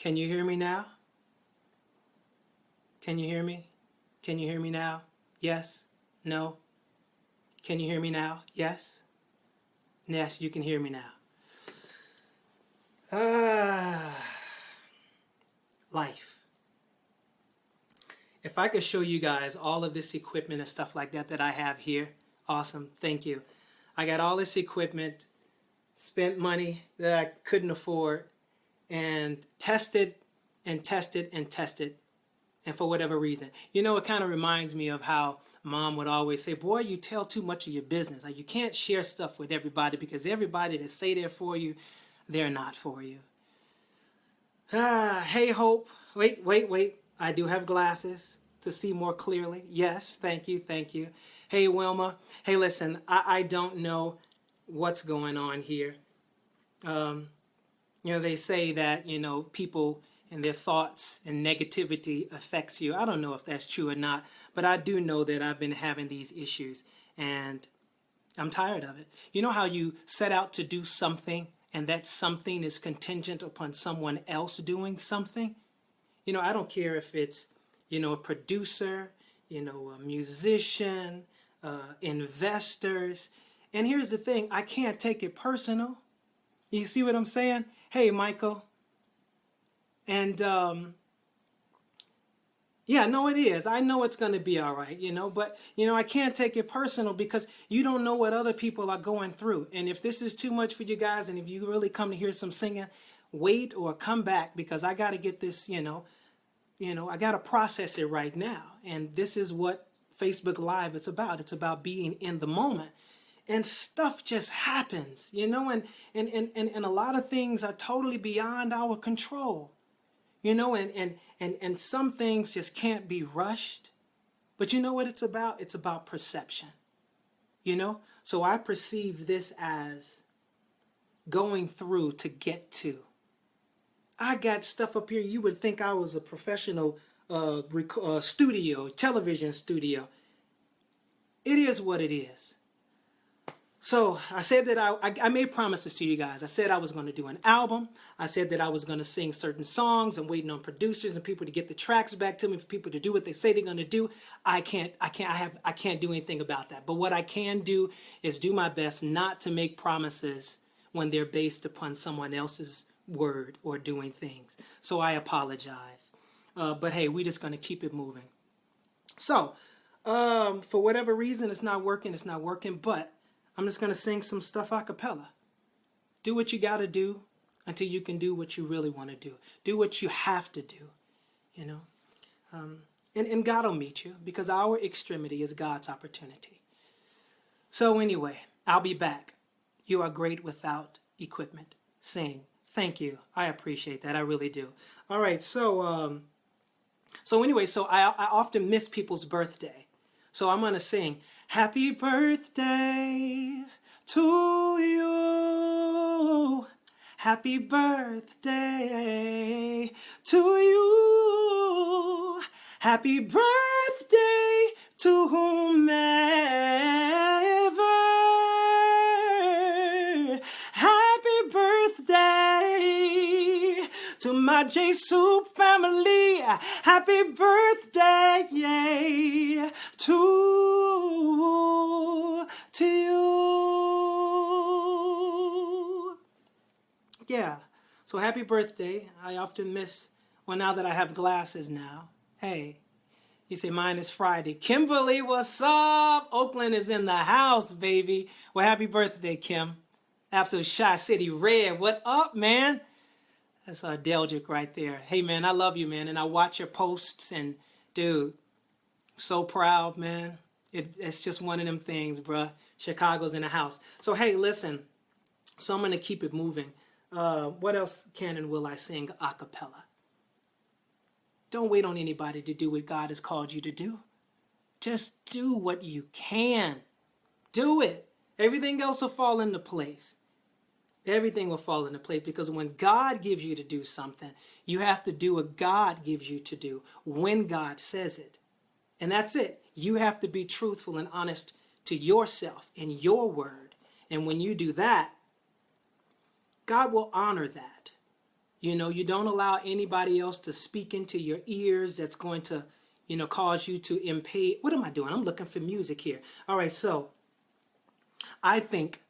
Can you hear me now? Can you hear me? Can you hear me now? Yes? No? Can you hear me now? Yes? Yes, you can hear me now. Life. If I could show you guys all of this equipment and stuff like that that I have here, awesome, thank you. I got all this equipment, spent money that I couldn't afford, and tested and tested and tested, and for whatever reason. You know, it kind of reminds me of how Mom would always say, boy, you tell too much of your business. Like, you can't share stuff with everybody because everybody that say they're for you, they're not for you. Hey, Hope. Wait. I do have glasses to see more clearly. Yes, thank you. Hey, Wilma. Hey, listen, I don't know what's going on here. They say that, people and their thoughts and negativity affects you. I don't know if that's true or not, but I do know that I've been having these issues and I'm tired of it. You know how you set out to do something and that something is contingent upon someone else doing something? I don't care if it's, a producer, a musician, investors. And here's the thing, I can't take it personal. You see what I'm saying? Hey, Michael. And, yeah, no, it is. I know it's going to be all right, but, I can't take it personal because you don't know what other people are going through. And if this is too much for you guys and if you really come to hear some singing, wait or come back because I got to get this, I got to process it right now. And this is what Facebook Live is about. It's about being in the moment. And stuff just happens, and a lot of things are totally beyond our control. And some things just can't be rushed. But you know what it's about? It's about perception. So I perceive this as going through to get to. I got stuff up here. You would think I was a professional studio, television studio. It is what it is. So I said that I made promises to you guys. I said I was going to do an album. I said that I was going to sing certain songs. I'm waiting on producers and people to get the tracks back to me, for people to do what they say they're going to do. I can't do anything about that. But what I can do is do my best not to make promises when they're based upon someone else's word or doing things. So I apologize. But hey, we're just going to keep it moving. So for whatever reason, it's not working, but I'm just going to sing some stuff a cappella. Do what you got to do until you can do what you really want to do. Do what you have to do, and God will meet you because our extremity is God's opportunity. So anyway, I'll be back. You are great without equipment. Sing. Thank you. I appreciate that. I really do. All right. So anyway, I often miss people's birthday. So I'm going to sing, happy birthday to you. Happy birthday to you. Happy birthday to whomever. Happy birthday to my JesseOke family. Happy birthday to you. Yeah, so happy birthday. I often miss, well, now that I have glasses now. Hey, you say mine is Friday. Kimberly, what's up? Oakland is in the house, baby. Well, happy birthday, Kim. Absolute Shy City Red. What up, man? That's Deljik right there. Hey, man, I love you, man. And I watch your posts and, dude, so proud, man. It's just one of them things, bruh. Chicago's in the house. So, hey, listen. So I'm going to keep it moving. What else can and will I sing a cappella? Don't wait on anybody to do what God has called you to do. Just do what you can. Do it. Everything else will fall into place. Everything will fall into place because when God gives you to do something, you have to do what God gives you to do when God says it. And that's it. You have to be truthful and honest to yourself in your word. And when you do that, God will honor that. You know, you don't allow anybody else to speak into your ears that's going to, cause you to impede. What am I doing? I'm looking for music here. All right, so I think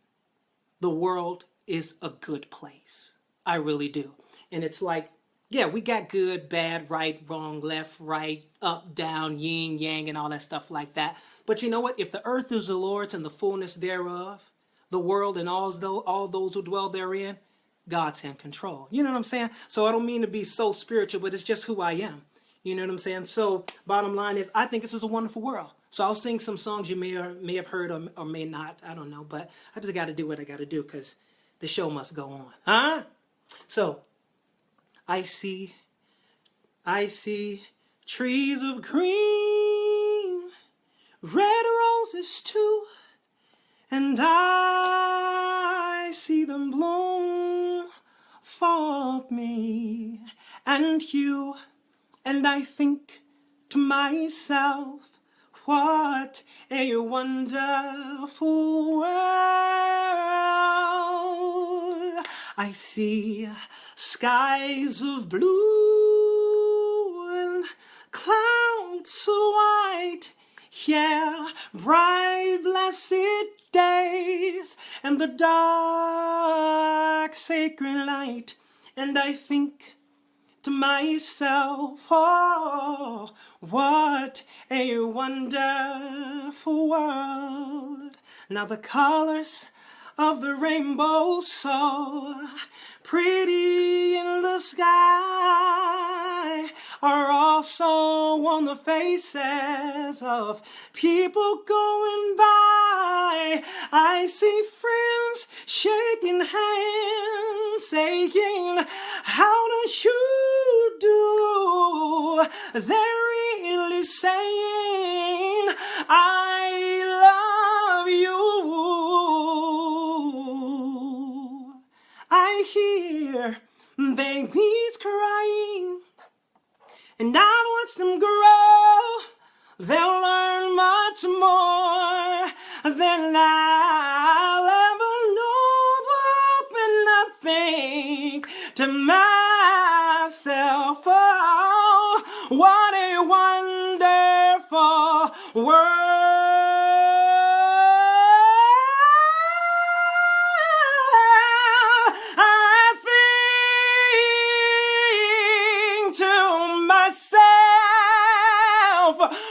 the world is a good place. I really do. And it's like, yeah, we got good, bad, right, wrong, left, right, up, down, yin, yang, and all that stuff like that. But you know what? If the earth is the Lord's and the fullness thereof, the world and all those who dwell therein, God's in control. You know what I'm saying? So I don't mean to be so spiritual, but it's just who I am. You know what I'm saying? So bottom line is, I think this is a wonderful world. So I'll sing some songs you may have heard or may not. I don't know. But I just got to do what I got to do because the show must go on. Huh? So I see trees of green, red roses too, and I see them bloom for me and you, and I think to myself, what a wonderful world. I see skies of blue and clouds so white, yeah, bright blessed days and the dark sacred light, and I think to myself, oh, what a wonderful world. Now the colors of the rainbow so pretty in the sky are also on the faces of people going by. I see friends shaking hands, saying, how do you do? They're really saying, I love you. I hear babies crying, and I watch them grow. They'll learn much more than I'll ever know. And I think to myself, oh, what a wonderful world.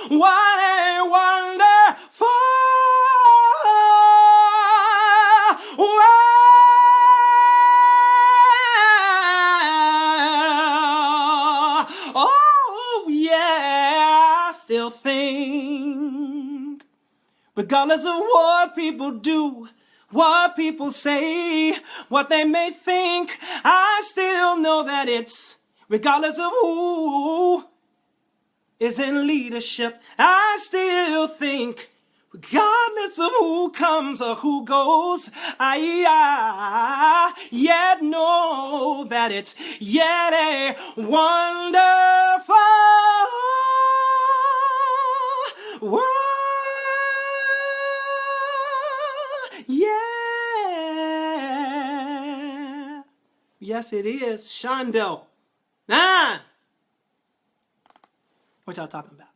What a wonderful world. Oh, yeah, I still think, regardless of what people do, what people say, what they may think, I still know that it's regardless of who is in leadership. I still think, regardless of who comes or who goes, I yet know that it's yet a wonderful world. Yeah. Yes, it is. Shondell. Ah. What y'all talking about?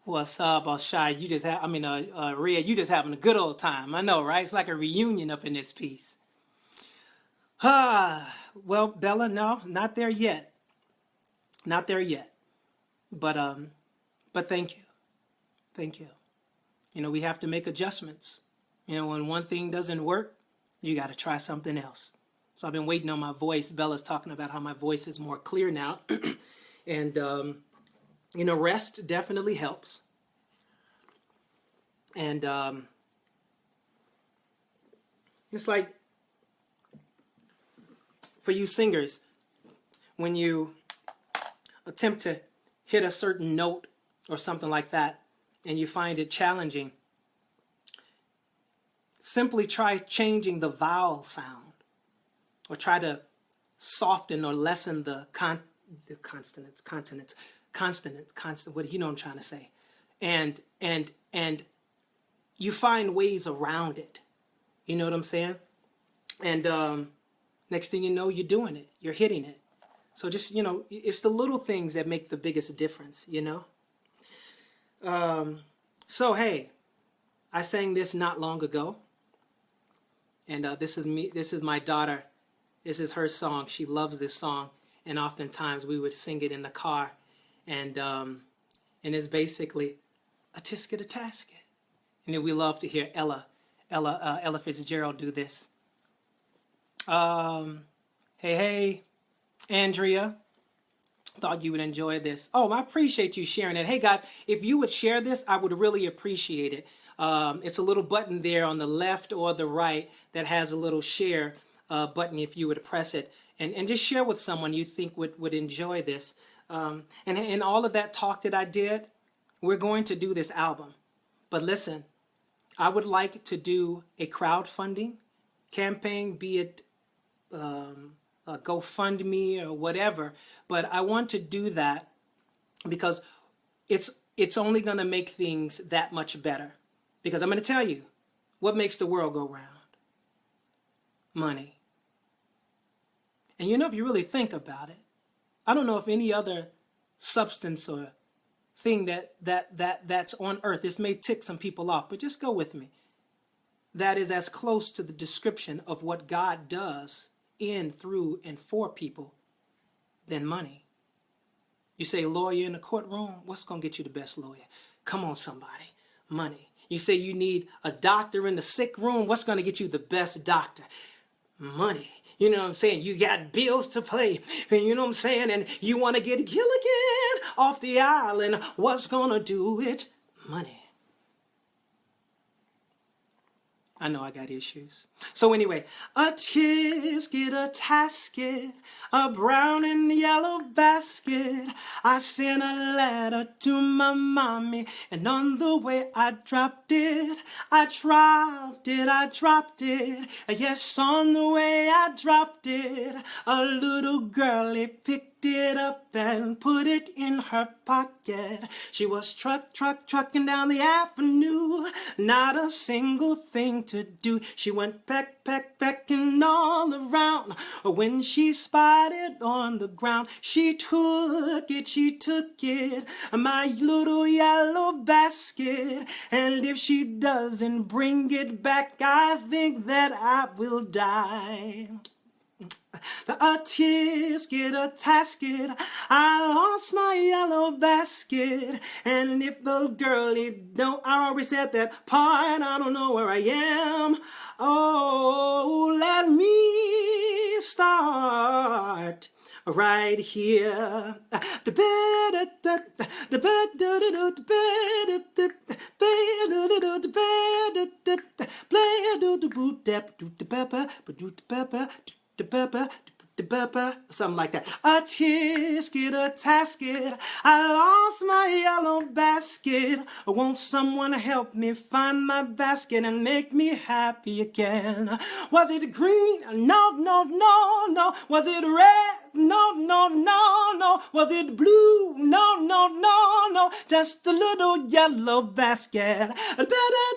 What's up, Shai? You just have, Red, you just having a good old time. I know, right? It's like a reunion up in this piece. Well, Bella, no, not there yet. Not there yet. But thank you. Thank you. You know, we have to make adjustments. You know, when one thing doesn't work, you got to try something else. So I've been waiting on my voice. Bella's talking about how my voice is more clear now. And, rest definitely helps. And it's like, for you singers, when you attempt to hit a certain note or something like that, and you find it challenging, simply try changing the vowel sound, or try to soften or lessen the consonants, what you know what I'm trying to say, and you find ways around it. You know what I'm saying? And Next thing you know, you're doing it. You're hitting it. So just, it's the little things that make the biggest difference, So, hey, I sang this not long ago. And this is me. This is my daughter. This is her song. She loves this song. And oftentimes we would sing it in the car. And it's basically a tisket a tasket. And then we love to hear Ella Fitzgerald do this. Hey, Andrea. Thought you would enjoy this. Oh, I appreciate you sharing it. Hey, guys, if you would share this, I would really appreciate it. It's a little button there on the left or the right that has a little share button if you would press it. And just share with someone you think would enjoy this. And all of that talk that I did, we're going to do this album. But listen, I would like to do a crowdfunding campaign, be it GoFundMe or whatever. But I want to do that because it's only going to make things that much better. Because I'm going to tell you, what makes the world go round? Money. And if you really think about it, I don't know if any other substance or thing that's on earth, this may tick some people off, but just go with me, that is as close to the description of what God does in, through, and for people than money. You say lawyer in the courtroom, what's going to get you the best lawyer? Come on, somebody. Money. You say you need a doctor in the sick room, what's going to get you the best doctor? Money. You know what I'm saying? You got bills to pay. You know what I'm saying? And you want to get Gilligan off the island. What's going to do it? Money. I know I got issues. So anyway, a tisket, a tasket, a brown and yellow basket. I sent a letter to my mommy, and on the way I dropped it. I dropped it. Yes, on the way I dropped it. A little girlie picked it up and put it in her pocket. She was trucking down the avenue, not a single thing to do. She went pecking all around. When she spotted on the ground, she took it, my little yellow basket. And if she doesn't bring it back, I think that I will die. A tisket, a tasket, I lost my yellow basket. And if the girlie don't, I already said that part, I don't know where I am. Oh, let me start right here. Something like that. A tisket, a tasket, I lost my yellow basket. Won't someone help me find my basket and make me happy again? Was it green? No. Was it red? No. Was it blue? No. Just a little yellow basket. A little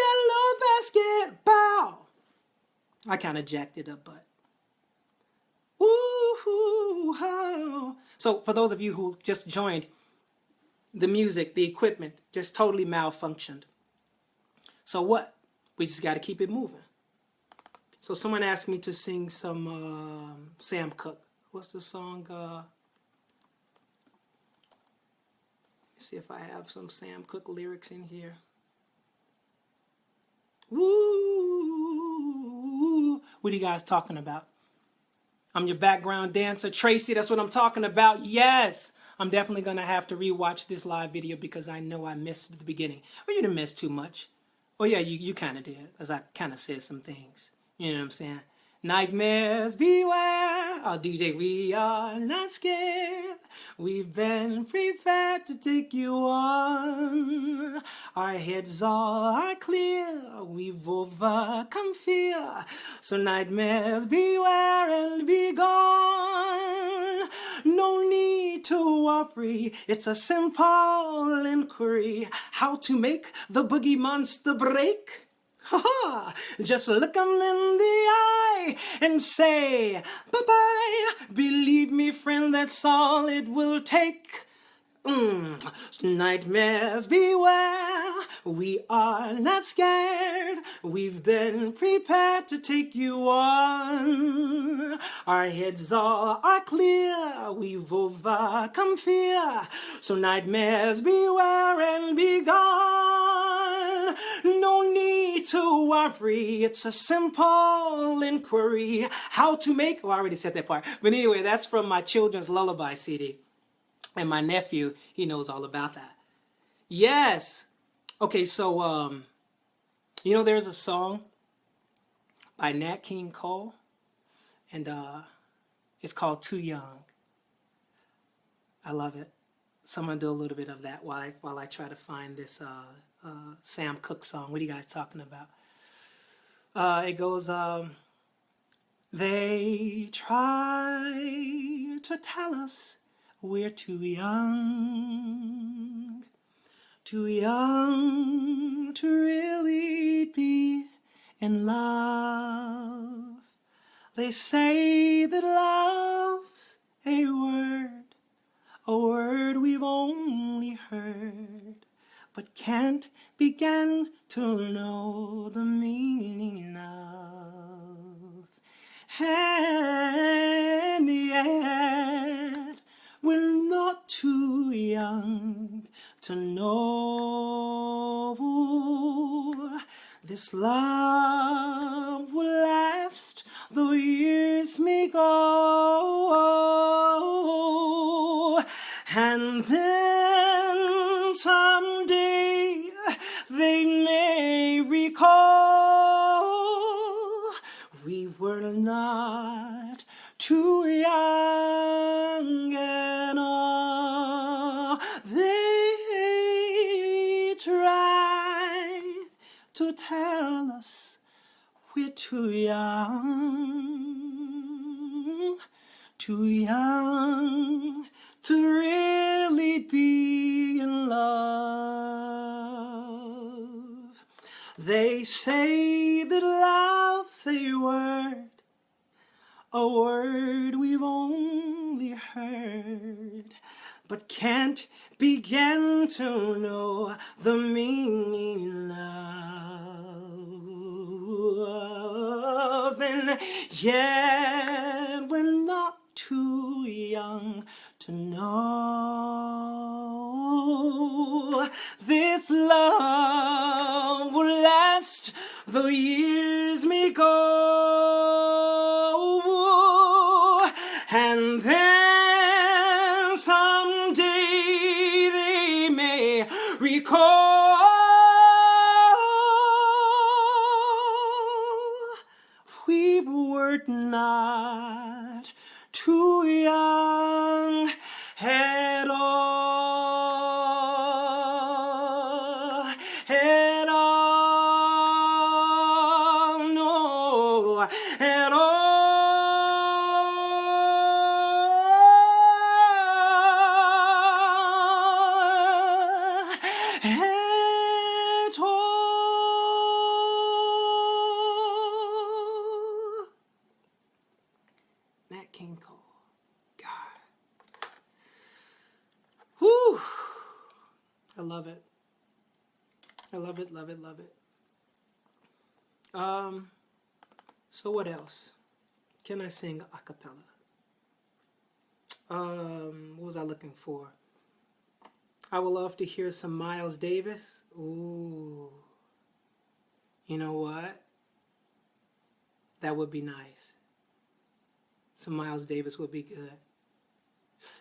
yellow basket. Bow. I kind of jacked it up, but woo-hoo. So for those of you who just joined, the music, the equipment just totally malfunctioned. So what? We just got to keep it moving. So someone asked me to sing some Sam Cooke. What's the song? Let's see if I have some Sam Cooke lyrics in here. Woo! What are you guys talking about? I'm your background dancer, Tracy. That's what I'm talking about. Yes, I'm definitely going to have to rewatch this live video because I know I missed the beginning. Well, you didn't miss too much. Oh, yeah, you kind of did, as I kind of said some things. You know what I'm saying? Nightmares beware. Oh, DJ, we are not scared. We've been prepared to take you on. Our heads all are clear. We've overcome fear. So nightmares beware and be gone. No need to worry. It's a simple inquiry. How to make the boogie monster break? Ha-ha! Just look 'em in the eye and say, bye-bye. Believe me, friend, that's all it will take. Nightmares beware, we are not scared. We've been prepared to take you on. Our heads all are clear, we've overcome fear. So nightmares beware and be gone. No need to worry, it's a simple inquiry. How to make, oh, I already said that part. But anyway, that's from my children's lullaby CD. And my nephew, he knows all about that. Yes. Okay, so, you know, there's a song by Nat King Cole, and it's called Too Young. I love it. So I'm going to do a little bit of that while I try to find this Sam Cooke song. What are you guys talking about? It goes, they try to tell us we're too young to really be in love. They say that love's a word we've only heard, but can't begin to know the meaning of. And yet, we're not too young to know this love will last though years may go. And then someday they may recall we were not too young and all. They try to tell us we're too young to really be in love. They say that love's a word we've only heard, but can't begin to know the meaning of. And yet we're not too young to know this love will last though years may go. And then someday they may recall we were not too young at all, no, at all. At all. Nat King Cole. God. Whew. I love it. I love it, love it, love it. So what else? Can I sing a cappella? What was I looking for? I would love to hear some Miles Davis. Ooh. You know what? That would be nice. Some Miles Davis would be good.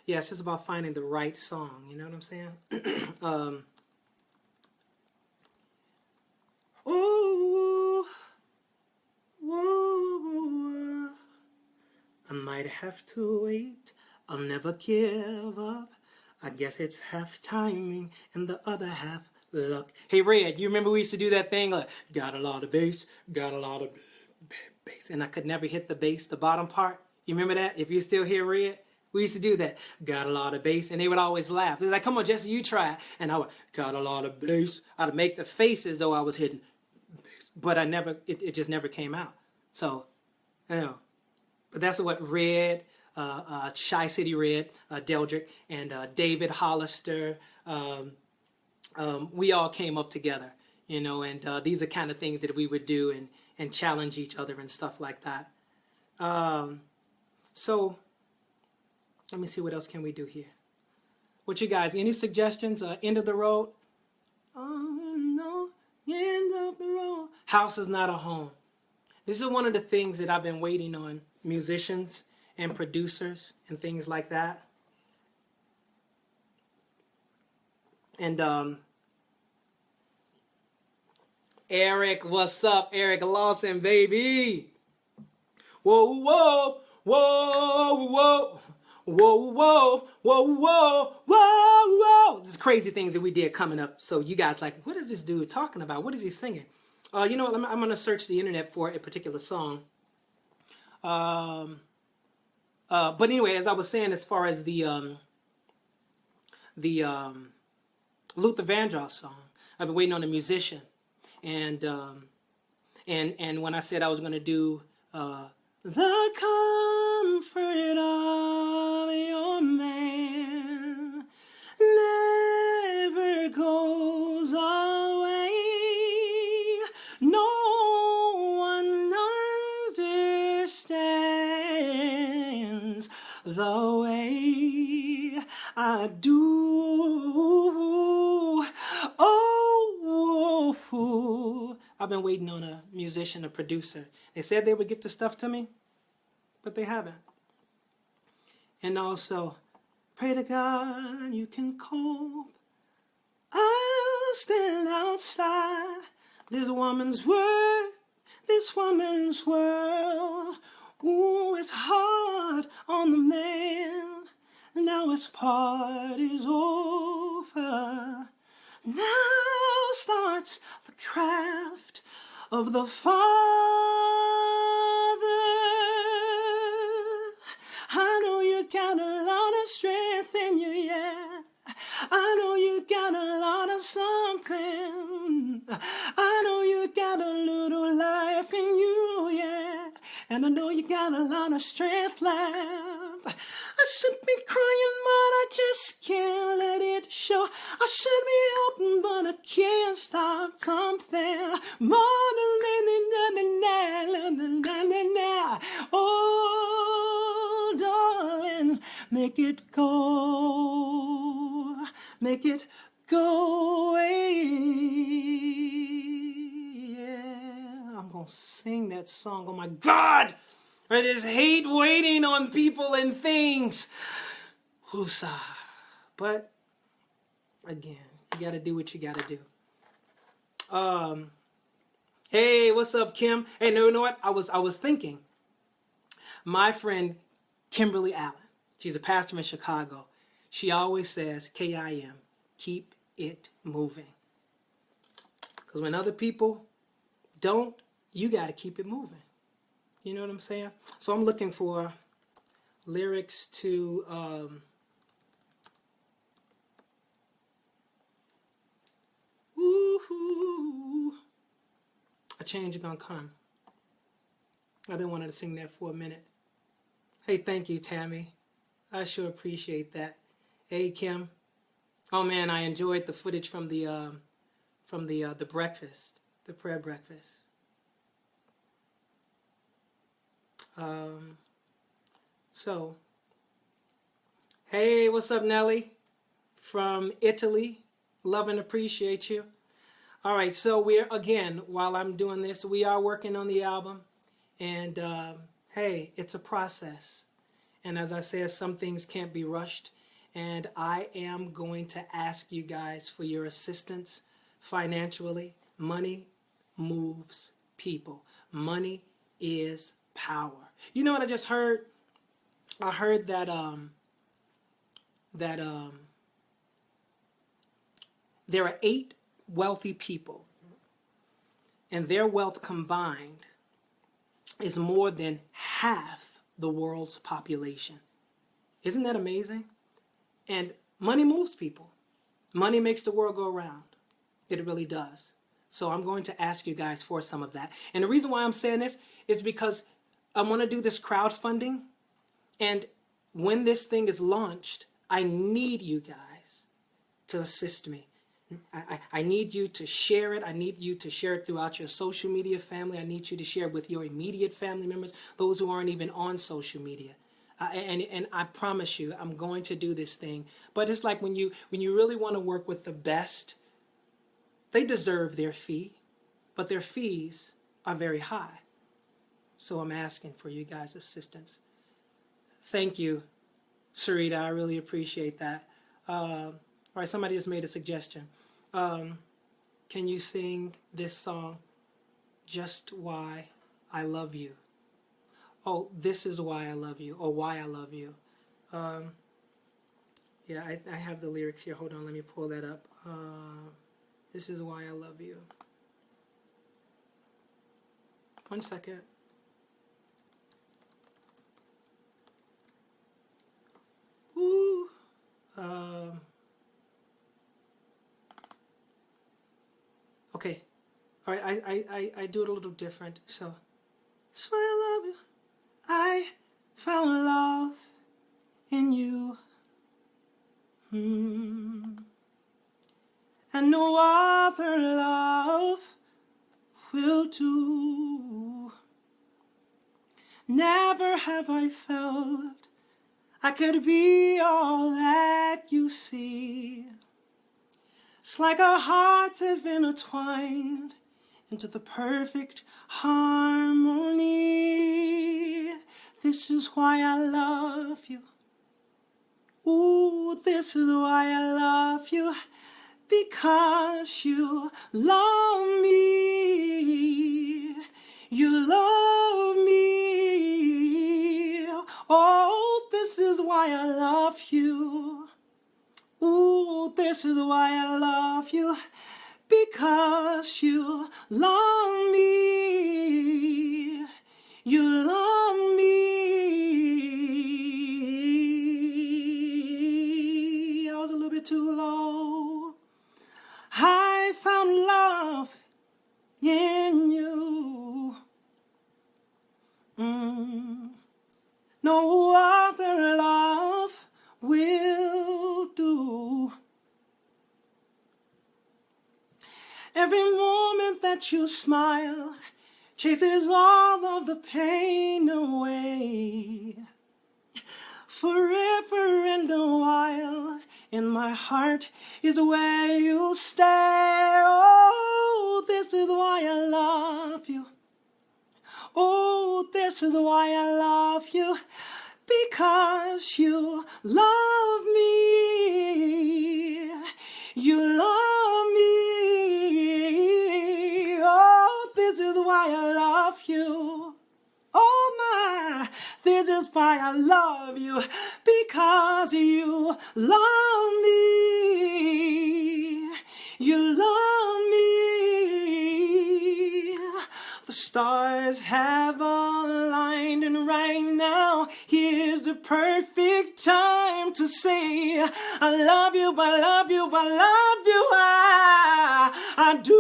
Yeah, it's just about finding the right song. You know what I'm saying? Ooh, ooh, I might have to wait. I'll never give up. I guess it's half timing and the other half luck. Hey, Red, you remember we used to do that thing? Like, got a lot of bass, got a lot of bass. And I could never hit the bass, the bottom part. You remember that? If you still hear Red? We used to do that. Got a lot of bass. And they would always laugh. They're like, come on, Jesse, you try it. And I would, got a lot of bass. I'd make the face as though I was hitting bass. but it just never came out. So, you know, but that's what Red, Shy City Red, Deldrick, and David Hollister, we all came up together, you know, and these are kind of things that we would do and challenge each other and stuff like that. So let me see, what else can we do here? What you guys, any suggestions? End of the road? Oh, no, end of the road. House is not a home. This is one of the things that I've been waiting on musicians and producers and things like that. And Eric, what's up? Eric Lawson, baby. Whoa, whoa, whoa, whoa. Whoa, whoa, whoa, whoa, whoa, whoa. There's crazy things that we did coming up. So you guys like, what is this dude talking about? What is he singing? You know what? I'm going to search the internet for a particular song. But anyway, as I was saying, as far as the Luther Vandross song, I've been waiting on a musician. And when I said I was going to do the comfort of your man never goes away. No one understands the way I do. Oh, I've been waiting on a musician, a producer. They said they would get the stuff to me, but they haven't. And also, pray to God you can cope. I'll stand outside this woman's world, this woman's world. Ooh, it's hard on the man. Now his part is over. Now starts the craft of the Father. I know you got a lot of strength in you, yeah. I know you got a lot of something. I know you got a little life in you, yeah. And I know you got a lot of strength left. I should be crying, but I just can't let it show. I should be open, but I can't stop something more than oh, darling, make it go. Make it go away. Yeah, I'm gonna sing that song. Oh my God! I just hate waiting on people and things. Whoosah. But again, you gotta do what you gotta do. Hey, what's up, Kim? Hey, no, you know what? I was thinking. My friend Kimberly Allen, she's a pastor in Chicago. She always says, KIM, keep it moving. Because when other people don't, you got to keep it moving. You know what I'm saying? So I'm looking for lyrics to A Change Is Gonna Come. I've been wanting to sing that for a minute. Hey, thank you, Tammy. I sure appreciate that. Hey, Kim. Oh man, I enjoyed the footage from the breakfast, the prayer breakfast. So, hey, what's up, Nelly? From Italy. Love and appreciate you. All right, so we're, again, while I'm doing this, we are working on the album. And, hey, it's a process. And as I said, some things can't be rushed. And I am going to ask you guys for your assistance financially. Money moves people. Money is power. You know what I just heard? I heard that there are 8 wealthy people, and their wealth combined is more than half the world's population. Isn't that amazing? And money moves people. Money makes the world go round. It really does. So I'm going to ask you guys for some of that. And the reason why I'm saying this is because I want to do this crowdfunding. And when this thing is launched, I need you guys to assist me. I need you to share it. I need you to share it throughout your social media family. I need you to share it with your immediate family members, those who aren't even on social media. And I promise you, I'm going to do this thing. But it's like when you really want to work with the best, they deserve their fee, but their fees are very high. So I'm asking for you guys' assistance. Thank you, Sarita. I really appreciate that. All right, somebody just made a suggestion. Can you sing this song, Just Why I Love You? Oh, This Is Why I Love You, or Why I Love You. Yeah, I have the lyrics here. Hold on, let me pull that up. This is why I love you. 1 second. Woo. Okay. All right, I do it a little different. So, that's why I love you. I found love in you. And no other love will do. Never have I felt I could be all that you see. It's like our hearts have intertwined into the perfect harmony. This is why I love you. Ooh, this is why I love you. Because you love me. You love me. Oh, this is why I love you. Ooh, this is why I love you. Because you love me. You love me. I was a little bit too low. I found love in you. No other love will do. Every moment that you smile chases all of the pain away. Forever and a while, in my heart is where you'll stay. Oh, this is why I love you. Oh, this is why I love you. Because you love me. You love me. Oh, this is why I love you. Oh my, this is why I love you. Because you love me. You love me. The stars have aligned, and right now here's the perfect time to say I love you, I love you, I love you, I do.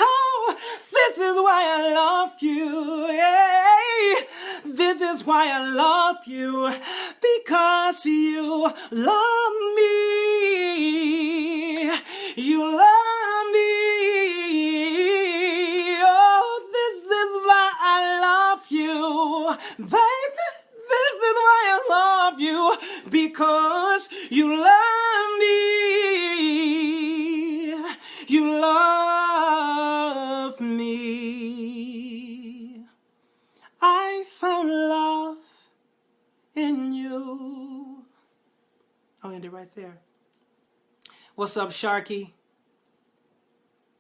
Oh, this is why I love you. Hey, this is why I love you. Because you love me. You love me. Oh, this is why I love you. Baby, this is why I love you. Because you love me. You love me. I found love in you. I'll end it right there. What's up, Sharky?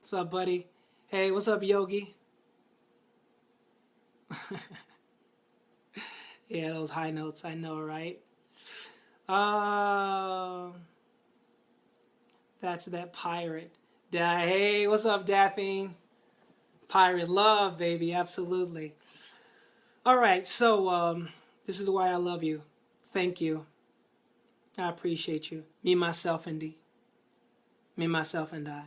What's up, buddy? Hey, what's up, Yogi? Yeah, those high notes, I know, right? That's that pirate. Hey, what's up, Daphne? Pirate love, baby, absolutely. All right, so this is why I love you. Thank you. I appreciate you. Me, myself, and thee. Me, myself, and I.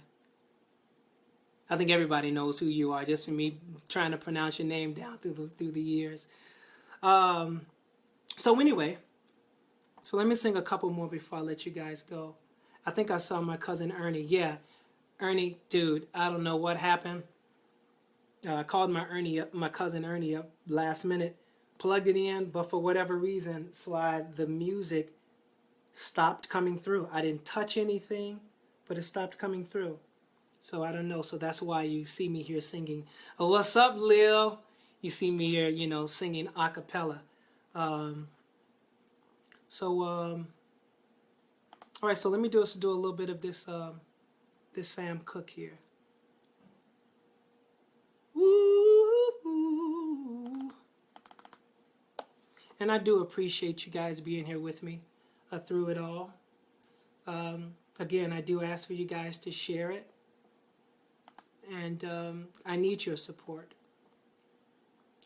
I think everybody knows who you are, just from me trying to pronounce your name down through the years. So anyway, so let me sing a couple more before I let you guys go. I think I saw my cousin Ernie. Yeah, Ernie, dude, I don't know what happened. I called my cousin Ernie up last minute, plugged it in, but for whatever reason, the music stopped coming through. I didn't touch anything, but it stopped coming through. So I don't know. So that's why you see me here singing. Oh, what's up, Lil? You see me here, singing a cappella. All right. So let me do a little bit of this Sam Cooke here. Woo! And I do appreciate you guys being here with me through it all. Again, I do ask for you guys to share it. And I need your support.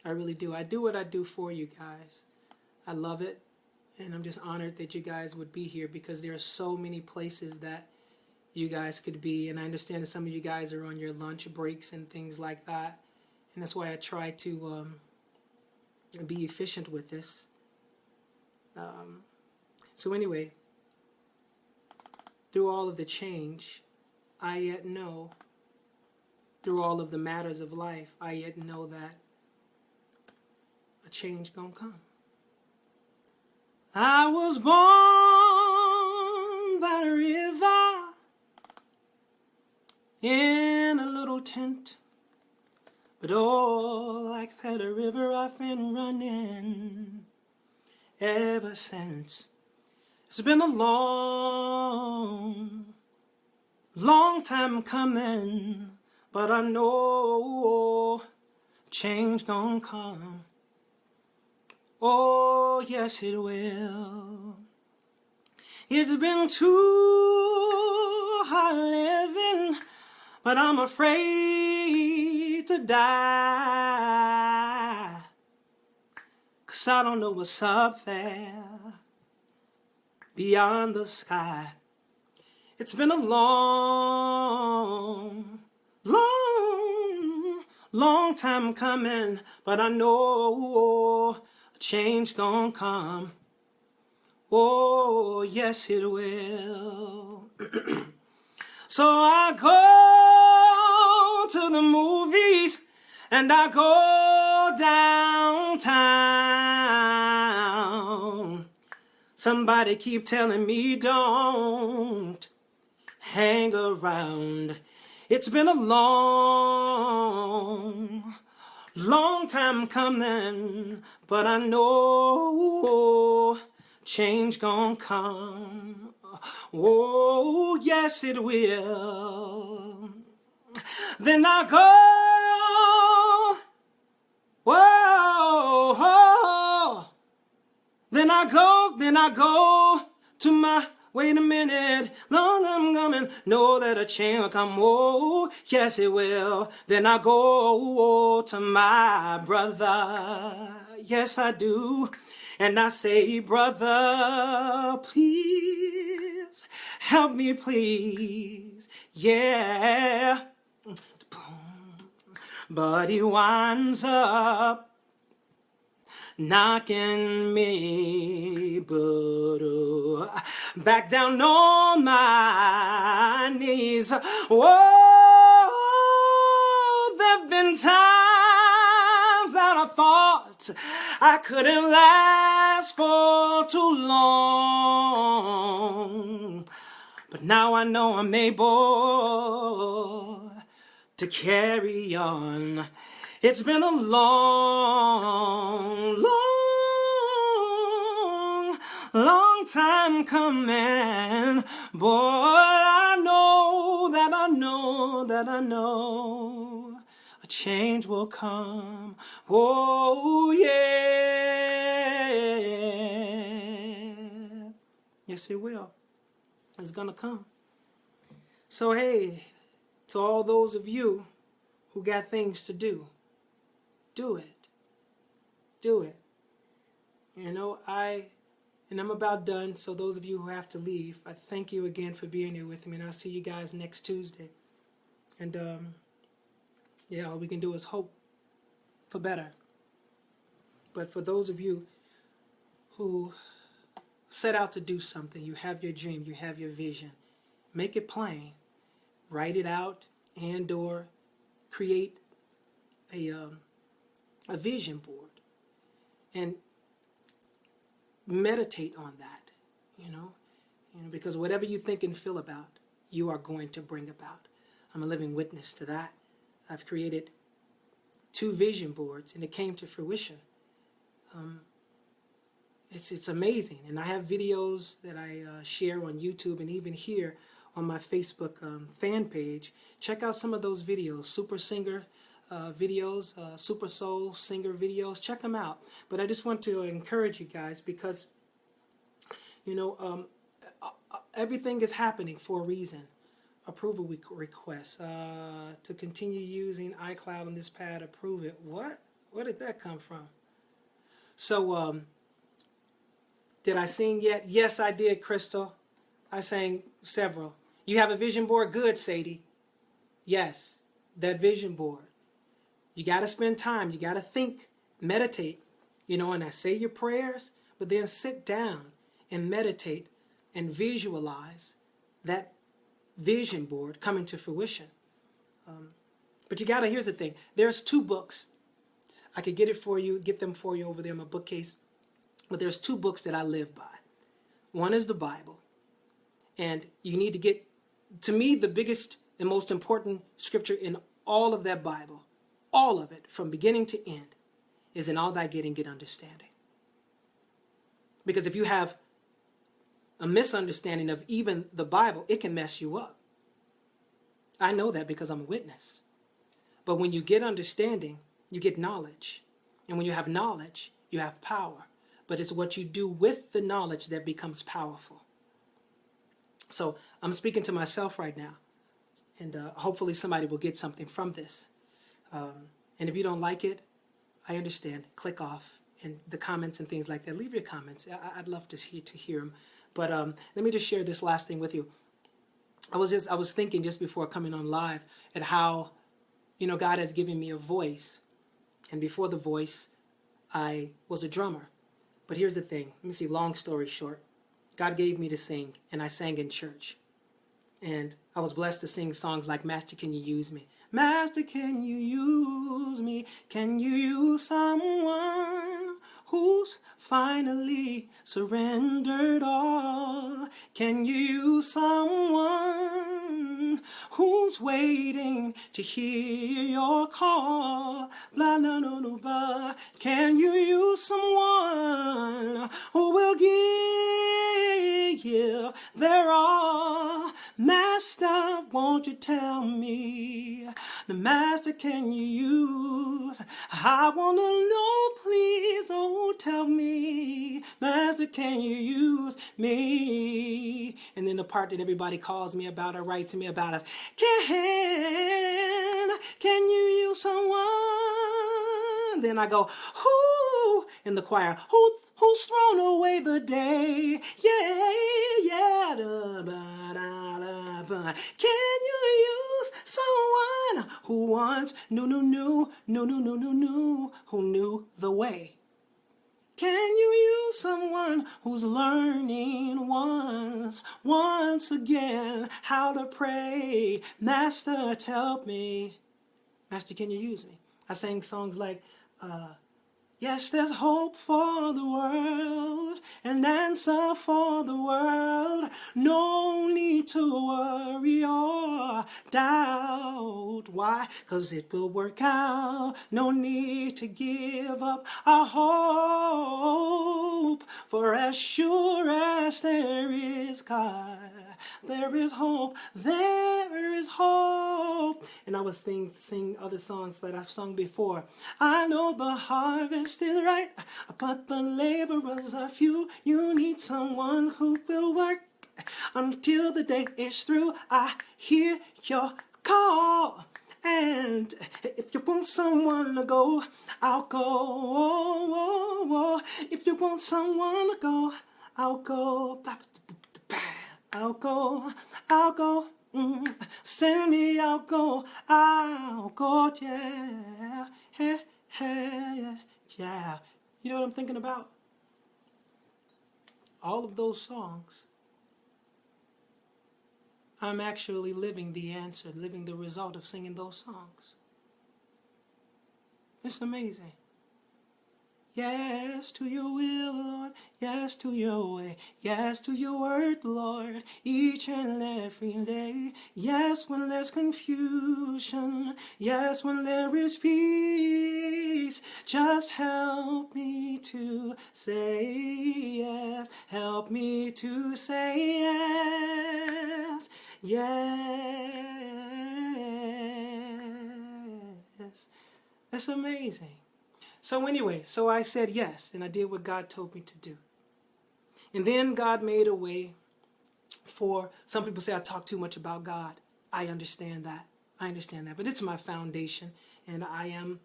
I really do. I do what I do for you guys. I love it. And I'm just honored that you guys would be here, because there are so many places that you guys could be. And I understand that some of you guys are on your lunch breaks and things like that. And that's why I try to be efficient with this. So anyway, through all of the change, I yet know, through all of the matters of life, I yet know that a change gonna come. I was born by the river in a little tent, but oh, like that river I've been running ever since. It's been a long time coming, but I know change gonna come. Oh, yes it will. It's been too hard living, but I'm afraid to die, 'cause I don't know what's up there beyond the sky. It's been a long time coming, but I know a change gonna come. Oh, yes it will. So I go to the movies and I go downtown. Somebody keep telling me don't hang around. It's been a long time coming, but I know change gonna come. Oh, yes it will. Then I go, whoa, then I go to my, wait a minute, long I'm coming, know that a change will come, oh, yes it will. Then I go to my brother, yes I do, and I say, brother, please, help me please, yeah. But he winds up knocking me back down on my knees. Whoa, there've been times that I thought I couldn't last for too long, but now I know I'm able to carry on. It's been a long time coming, boy, I know a change will come. Oh yeah, yes it will. It's gonna come. So hey, to all those of you who got things to do, do it. Do it. You know, I And I'm about done. So those of you who have to leave, I thank you again for being here with me. And I'll see you guys next Tuesday. And yeah, all we can do is hope for better. But for those of you who set out to do something, you have your dream, you have your vision, make it plain. Write it out and or create a vision board and meditate on that, because whatever you think and feel about, you are going to bring about. I'm a living witness to that. I've created 2 vision boards and it came to fruition. It's amazing, and I have videos that I share on YouTube and even here on my Facebook fan page. Check out some of those videos, Super Singer videos, Super Soul Singer videos. Check them out. But I just want to encourage you guys because, everything is happening for a reason. Approval requests to continue using iCloud on this pad. Approve it. What? Where did that come from? So, did I sing yet? Yes, I did, Crystal. I sang several. You have a vision board? Good, Sadie. Yes, that vision board. You got to spend time. You got to think, meditate, and I say your prayers, but then sit down and meditate and visualize that vision board coming to fruition. But you got to, here's the thing. There's 2 books. I could get them for you over there in my bookcase. But there's 2 books that I live by. One is the Bible. And you need to get, to me, the biggest and most important scripture in all of that Bible, all of it, from beginning to end, is in all thy getting, get understanding. Because if you have a misunderstanding of even the Bible, it can mess you up. I know that because I'm a witness. But when you get understanding, you get knowledge. And when you have knowledge, you have power. But it's what you do with the knowledge that becomes powerful. So I'm speaking to myself right now. And hopefully somebody will get something from this. And if you don't like it, I understand. Click off. And the comments and things like that, leave your comments. I'd love to hear them. But let me just share this last thing with you. I was thinking just before coming on live at how, God has given me a voice. And before the voice, I was a drummer. But here's the thing. Let me see, long story short. God gave me to sing, and I sang in church. And I was blessed to sing songs like, Master, Can You Use Me? Master, can you use me? Can you use someone who's finally surrendered all? Can you use someone who's waiting to hear your call? Blah, no, no, no, blah. Can you use someone who will give their all? Master, won't you tell me? The Master, can you use? I want to know, please, oh, tell me. Master, can you use me? And then the part that everybody calls me about or writes to me about is, can you use someone? Then I go, who? In the choir, who's thrown away the day? Yeah, yeah, da, ba, da, da, ba. Can you use someone who once knew, who knew the way? Can you use someone who's learning once again how to pray? Master, help me. Master, can you use me? I sang songs like, yes, there's hope for the world, an answer for the world. No need to worry or doubt. Why? 'Cause it will work out. No need to give up our hope. For as sure as there is God, there is hope. There is hope. And I was sing other songs that I've sung before. I know the harvest is right, but the laborers are few. You need someone who will work until the day is through. I hear your call, and if you want someone to go, I'll go. If you want someone to go, I'll go, I'll go, I'll go. Send me, I'll go, yeah, hey, hey, yeah. You know what I'm thinking about? All of those songs, I'm actually living the answer, living the result of singing those songs. It's amazing. Yes to your will, Lord. Yes to your way. Yes to your word, Lord. Each and every day. Yes when there's confusion. Yes when there is peace. Just help me to say yes. Help me to say yes. Yes. That's amazing. So anyway, so I said yes, and I did what God told me to do. And then God made a way for, some people say I talk too much about God. I understand that. But it's my foundation, and I am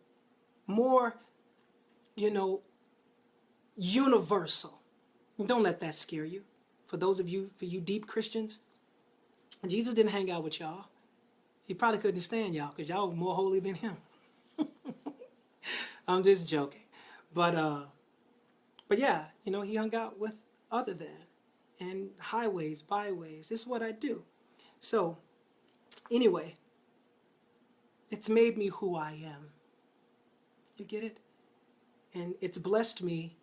more, universal. Don't let that scare you. For you deep Christians, Jesus didn't hang out with y'all. He probably couldn't stand y'all because y'all were more holy than him. I'm just joking. But yeah, he hung out with other than, and highways, byways. This is what I do. So anyway, it's made me who I am. You get it? And it's blessed me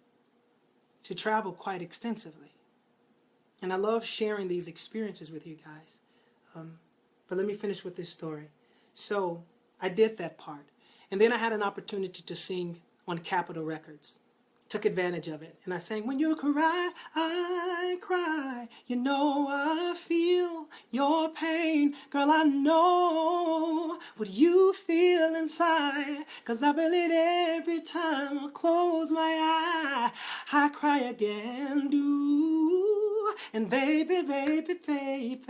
to travel quite extensively. And I love sharing these experiences with you guys. But let me finish with this story. So I did that part. And then I had an opportunity to sing on Capitol Records. Took advantage of it. And I sang, when you cry, I cry. You know I feel your pain. Girl, I know what you feel inside. 'Cause I feel it every time I close my eye. I cry again, do. And baby, baby, baby,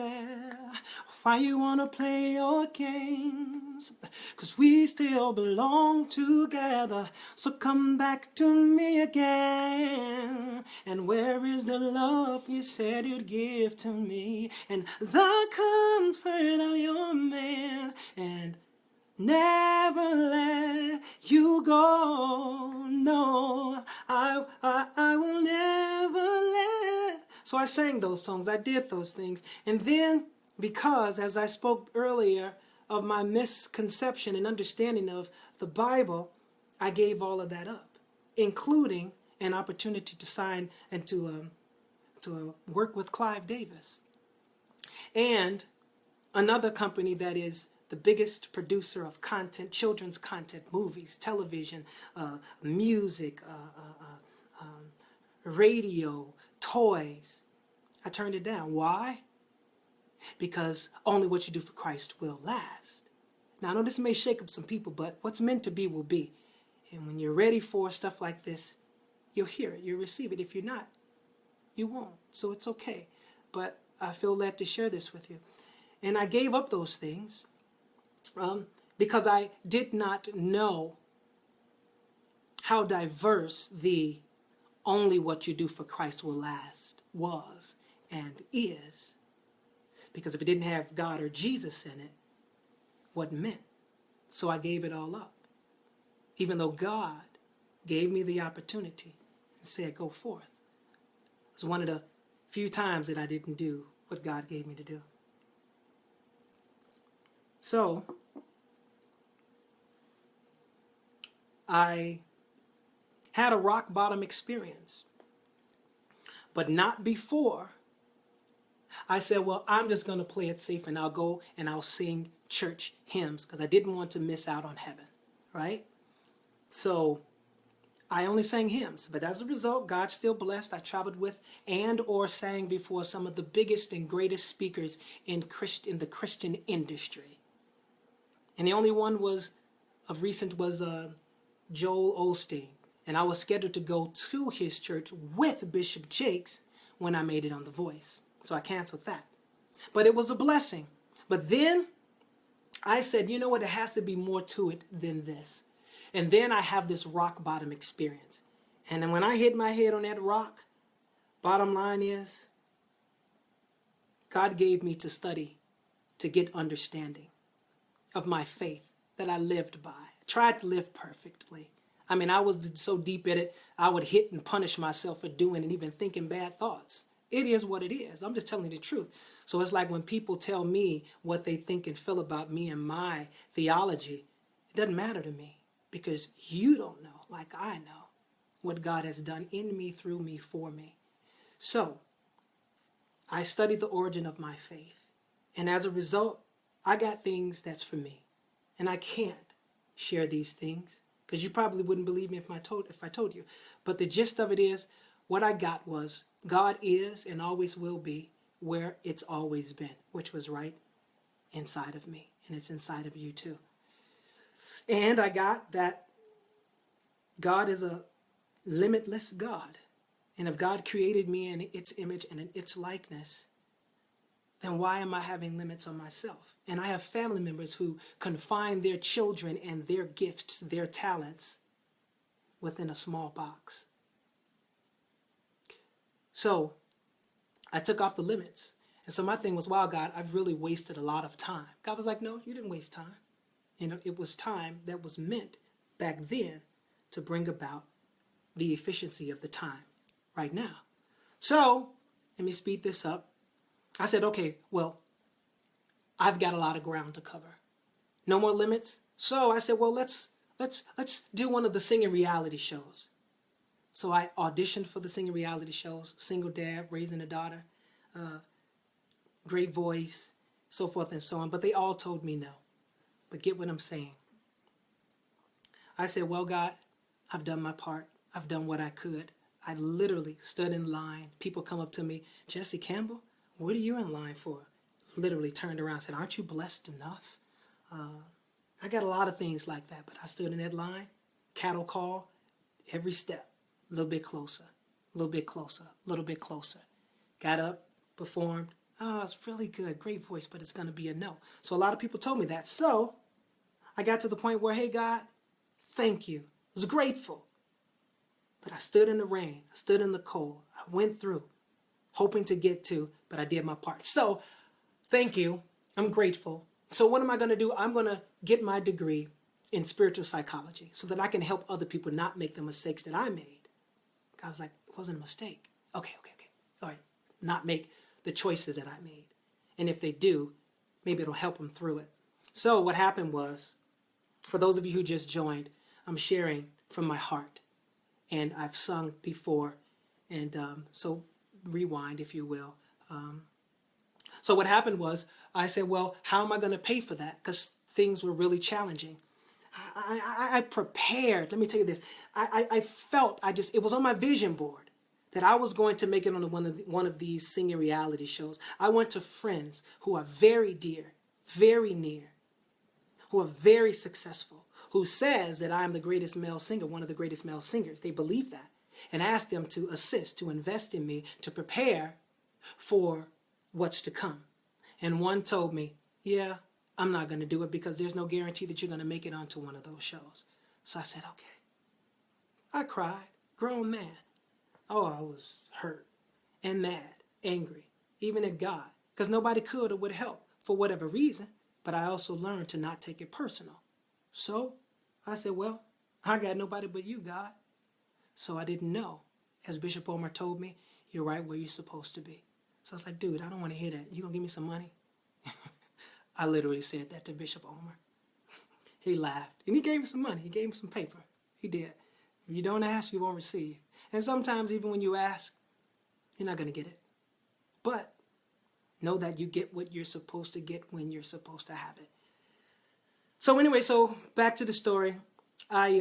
why you wanna play your games? 'Cause we still belong together. So come back to me again. And where is the love you said you'd give to me? And the comfort of your man. And never let you go. No, I will never let. So I sang those songs. I did those things. And then, because, as I spoke earlier, of my misconception and understanding of the Bible, I gave all of that up, including an opportunity to sign and to work with Clive Davis. And another company that is the biggest producer of content, children's content, movies, television, music, radio, toys. I turned it down. Why? Because only what you do for Christ will last. Now, I know this may shake up some people, but what's meant to be will be. And when you're ready for stuff like this, you'll hear it, you'll receive it. If you're not, you won't. So it's okay. But I feel led to share this with you. And I gave up those things because I did not know how diverse the only what you do for Christ will last was and is. Because if it didn't have God or Jesus in it, what meant? So I gave it all up. Even though God gave me the opportunity and said, go forth. It was one of the few times that I didn't do what God gave me to do. So I had a rock bottom experience, but not before I said, well, I'm just going to play it safe and I'll go and I'll sing church hymns because I didn't want to miss out on heaven, right? So I only sang hymns, but as a result, God still blessed. I traveled with and or sang before some of the biggest and greatest speakers in the Christian industry. And the only one of recent was Joel Osteen. And I was scheduled to go to his church with Bishop Jakes when I made it on The Voice. So I canceled that. But it was a blessing. But then I said, you know what? There has to be more to it than this. And then I have this rock bottom experience. And then when I hit my head on that rock, Bottom line is, God gave me to study, to get understanding of my faith that I lived by. I tried to live perfectly. I mean, I was so deep in it, I would hit and punish myself for doing and even thinking bad thoughts. It is what it is. I'm just telling you the truth. So it's like when people tell me what they think and feel about me and my theology, it doesn't matter to me because you don't know like I know what God has done in me, through me, for me. So I studied the origin of my faith. And as a result, I got things that's for me. And I can't share these things because you probably wouldn't believe me if I told you. But the gist of it is, what I got was God is and always will be where it's always been, which was right inside of me. And it's inside of you too. And I got that God is a limitless God. And if God created me in its image and in its likeness, then why am I having limits on myself? And I have family members who confine their children and their gifts, their talents, within a small box. So I took off the limits. And so my thing was, wow, God, I've really wasted a lot of time. God was like, no, you didn't waste time. You know, it was time that was meant back then to bring about the efficiency of the time right now. So let me speed this up. I said, okay, well, I've got a lot of ground to cover. No more limits. So I said, well, let's do one of the singing reality shows. So I auditioned for the singing reality shows, single dad, raising a daughter, great voice, so forth and so on. But they all told me no. But get what I'm saying. I said, well, God, I've done my part. I've done what I could. I literally stood in line. People come up to me, Jesse Campbell, what are you in line for? Literally turned around and said, aren't you blessed enough? I got a lot of things like that, but I stood in that line, cattle call, every step, a little bit closer, a little bit closer, a little bit closer. Got up, performed. Oh, it's really good, great voice, but it's going to be a no. So a lot of people told me that. So I got to the point where, hey, God, thank you. I was grateful. But I stood in the rain. I stood in the cold. I went through, hoping to get to, but I did my part. So thank you. I'm grateful. So what am I going to do? I'm going to get my degree in spiritual psychology so that I can help other people not make the mistakes that I made. I was like, it wasn't a mistake. Okay. All right. Not make the choices that I made. And if they do, maybe it'll help them through it. So what happened was, for those of you who just joined, I'm sharing from my heart. And I've sung before. And so rewind, if you will. So what happened was, I said, well, how am I going to pay for that? Because things were really challenging. I prepared. Let me tell you this. I felt, it was on my vision board that I was going to make it on one of these singing reality shows. I went to friends who are very dear, very near, who are very successful, who says that I'm the greatest male singer, one of the greatest male singers. They believe that. And asked them to assist, to invest in me, to prepare for what's to come. And one told me, yeah, I'm not going to do it because there's no guarantee that you're going to make it onto one of those shows. So I said, okay. I cried, grown man. Oh, I was hurt and mad, angry, even at God, because nobody could or would help for whatever reason. But I also learned to not take it personal. So I said, well, I got nobody but you, God. So I didn't know. As Bishop Omer told me, you're right where you're supposed to be. So I was like, dude, I don't want to hear that. You going to give me some money? I literally said that to Bishop Omer. He laughed. And he gave me some money. He gave me some paper. He did. If you don't ask, you won't receive. And sometimes even when you ask, you're not going to get it. But know that you get what you're supposed to get when you're supposed to have it. So anyway, so back to the story. I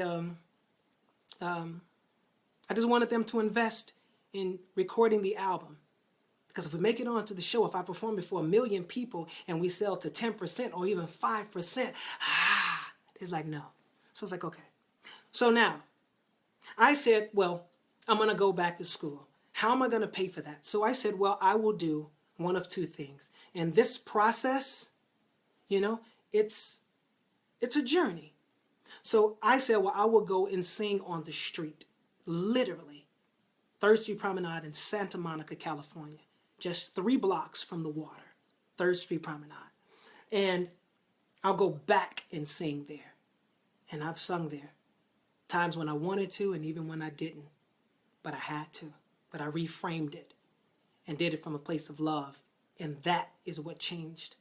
just wanted them to invest in recording the album. Because if we make it onto the show, if I perform before 1 million people and we sell to 10% or even 5%, it's like, no. So it's like, okay. So now, I said, well, I'm going to go back to school. How am I going to pay for that? So I said, well, I will do one of two things. And this process, it's a journey. So I said, well, I will go and sing on the street, literally, 3rd Street Promenade in Santa Monica, California, just 3 blocks from the water, 3rd Street Promenade. And I'll go back and sing there. And I've sung there times when I wanted to and even when I didn't, but I had to. But I reframed it and did it from a place of love. And that is what changed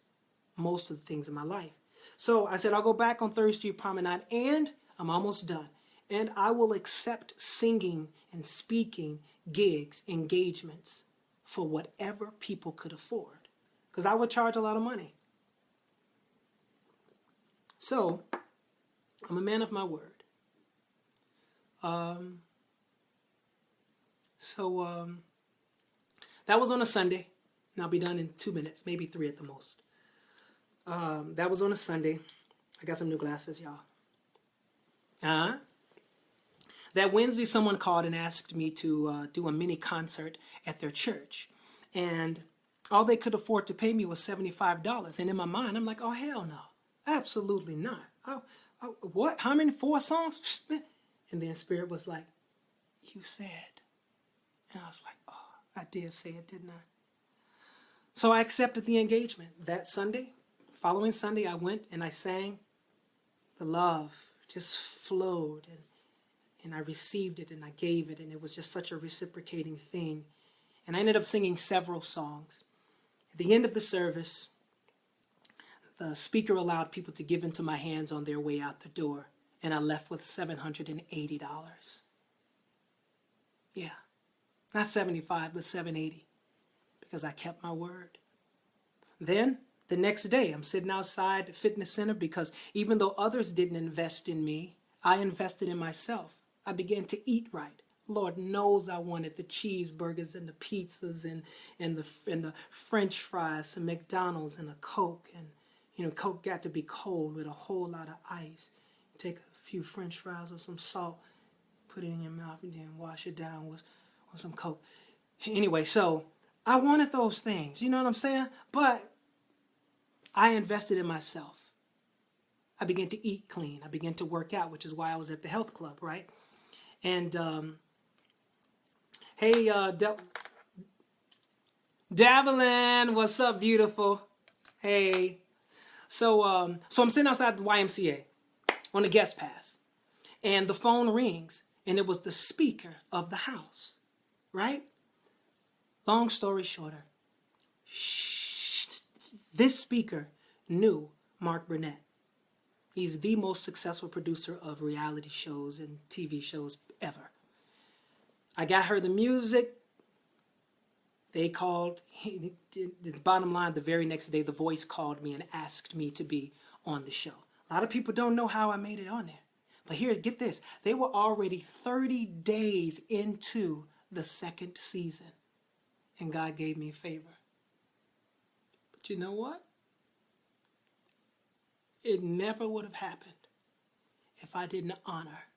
most of the things in my life. So I said, I'll go back on 3rd Street Promenade, and I'm almost done. And I will accept singing and speaking gigs, engagements for whatever people could afford. Because I would charge a lot of money. So I'm a man of my word. That was on a Sunday, and I'll be done in 2 minutes, maybe 3 at the most. That was on a Sunday. I got some new glasses, y'all. That Wednesday, someone called and asked me to do a mini concert at their church. And all they could afford to pay me was $75. And in my mind, I'm like, oh, hell no. Absolutely not. What? How many? 4 songs? And then Spirit was like, you said. And I was like, oh, I did say it, didn't I? So I accepted the engagement. That Sunday, following Sunday, I went and I sang. The love just flowed, and I received it and I gave it, and it was just such a reciprocating thing. And I ended up singing several songs. At the end of the service, the speaker allowed people to give into my hands on their way out the door, and I left with $780. Yeah, not 75, but 780, because I kept my word. Then the next day, I'm sitting outside the fitness center because even though others didn't invest in me, I invested in myself. I began to eat right. Lord knows I wanted the cheeseburgers and the pizzas and the French fries, some McDonald's and a Coke. And, you know, Coke got to be cold with a whole lot of ice. Take a few French fries with some salt, put it in your mouth, and then wash it down with some Coke. Anyway, so I wanted those things, you know what I'm saying? But I invested in myself. I began to eat clean. I began to work out, which is why I was at the health club, right? And, hey, Davelin, what's up, beautiful? Hey. So I'm sitting outside the YMCA on a guest pass, and the phone rings, and it was the speaker of the house, right? Long story shorter, this speaker knew Mark Burnett. He's the most successful producer of reality shows and TV shows ever. I got her the music. They called. The bottom line, the very next day, The Voice called me and asked me to be on the show. A lot of people don't know how I made it on there. But here, get this. They were already 30 days into the 2nd season. And God gave me favor. But you know what? It never would have happened if I didn't honor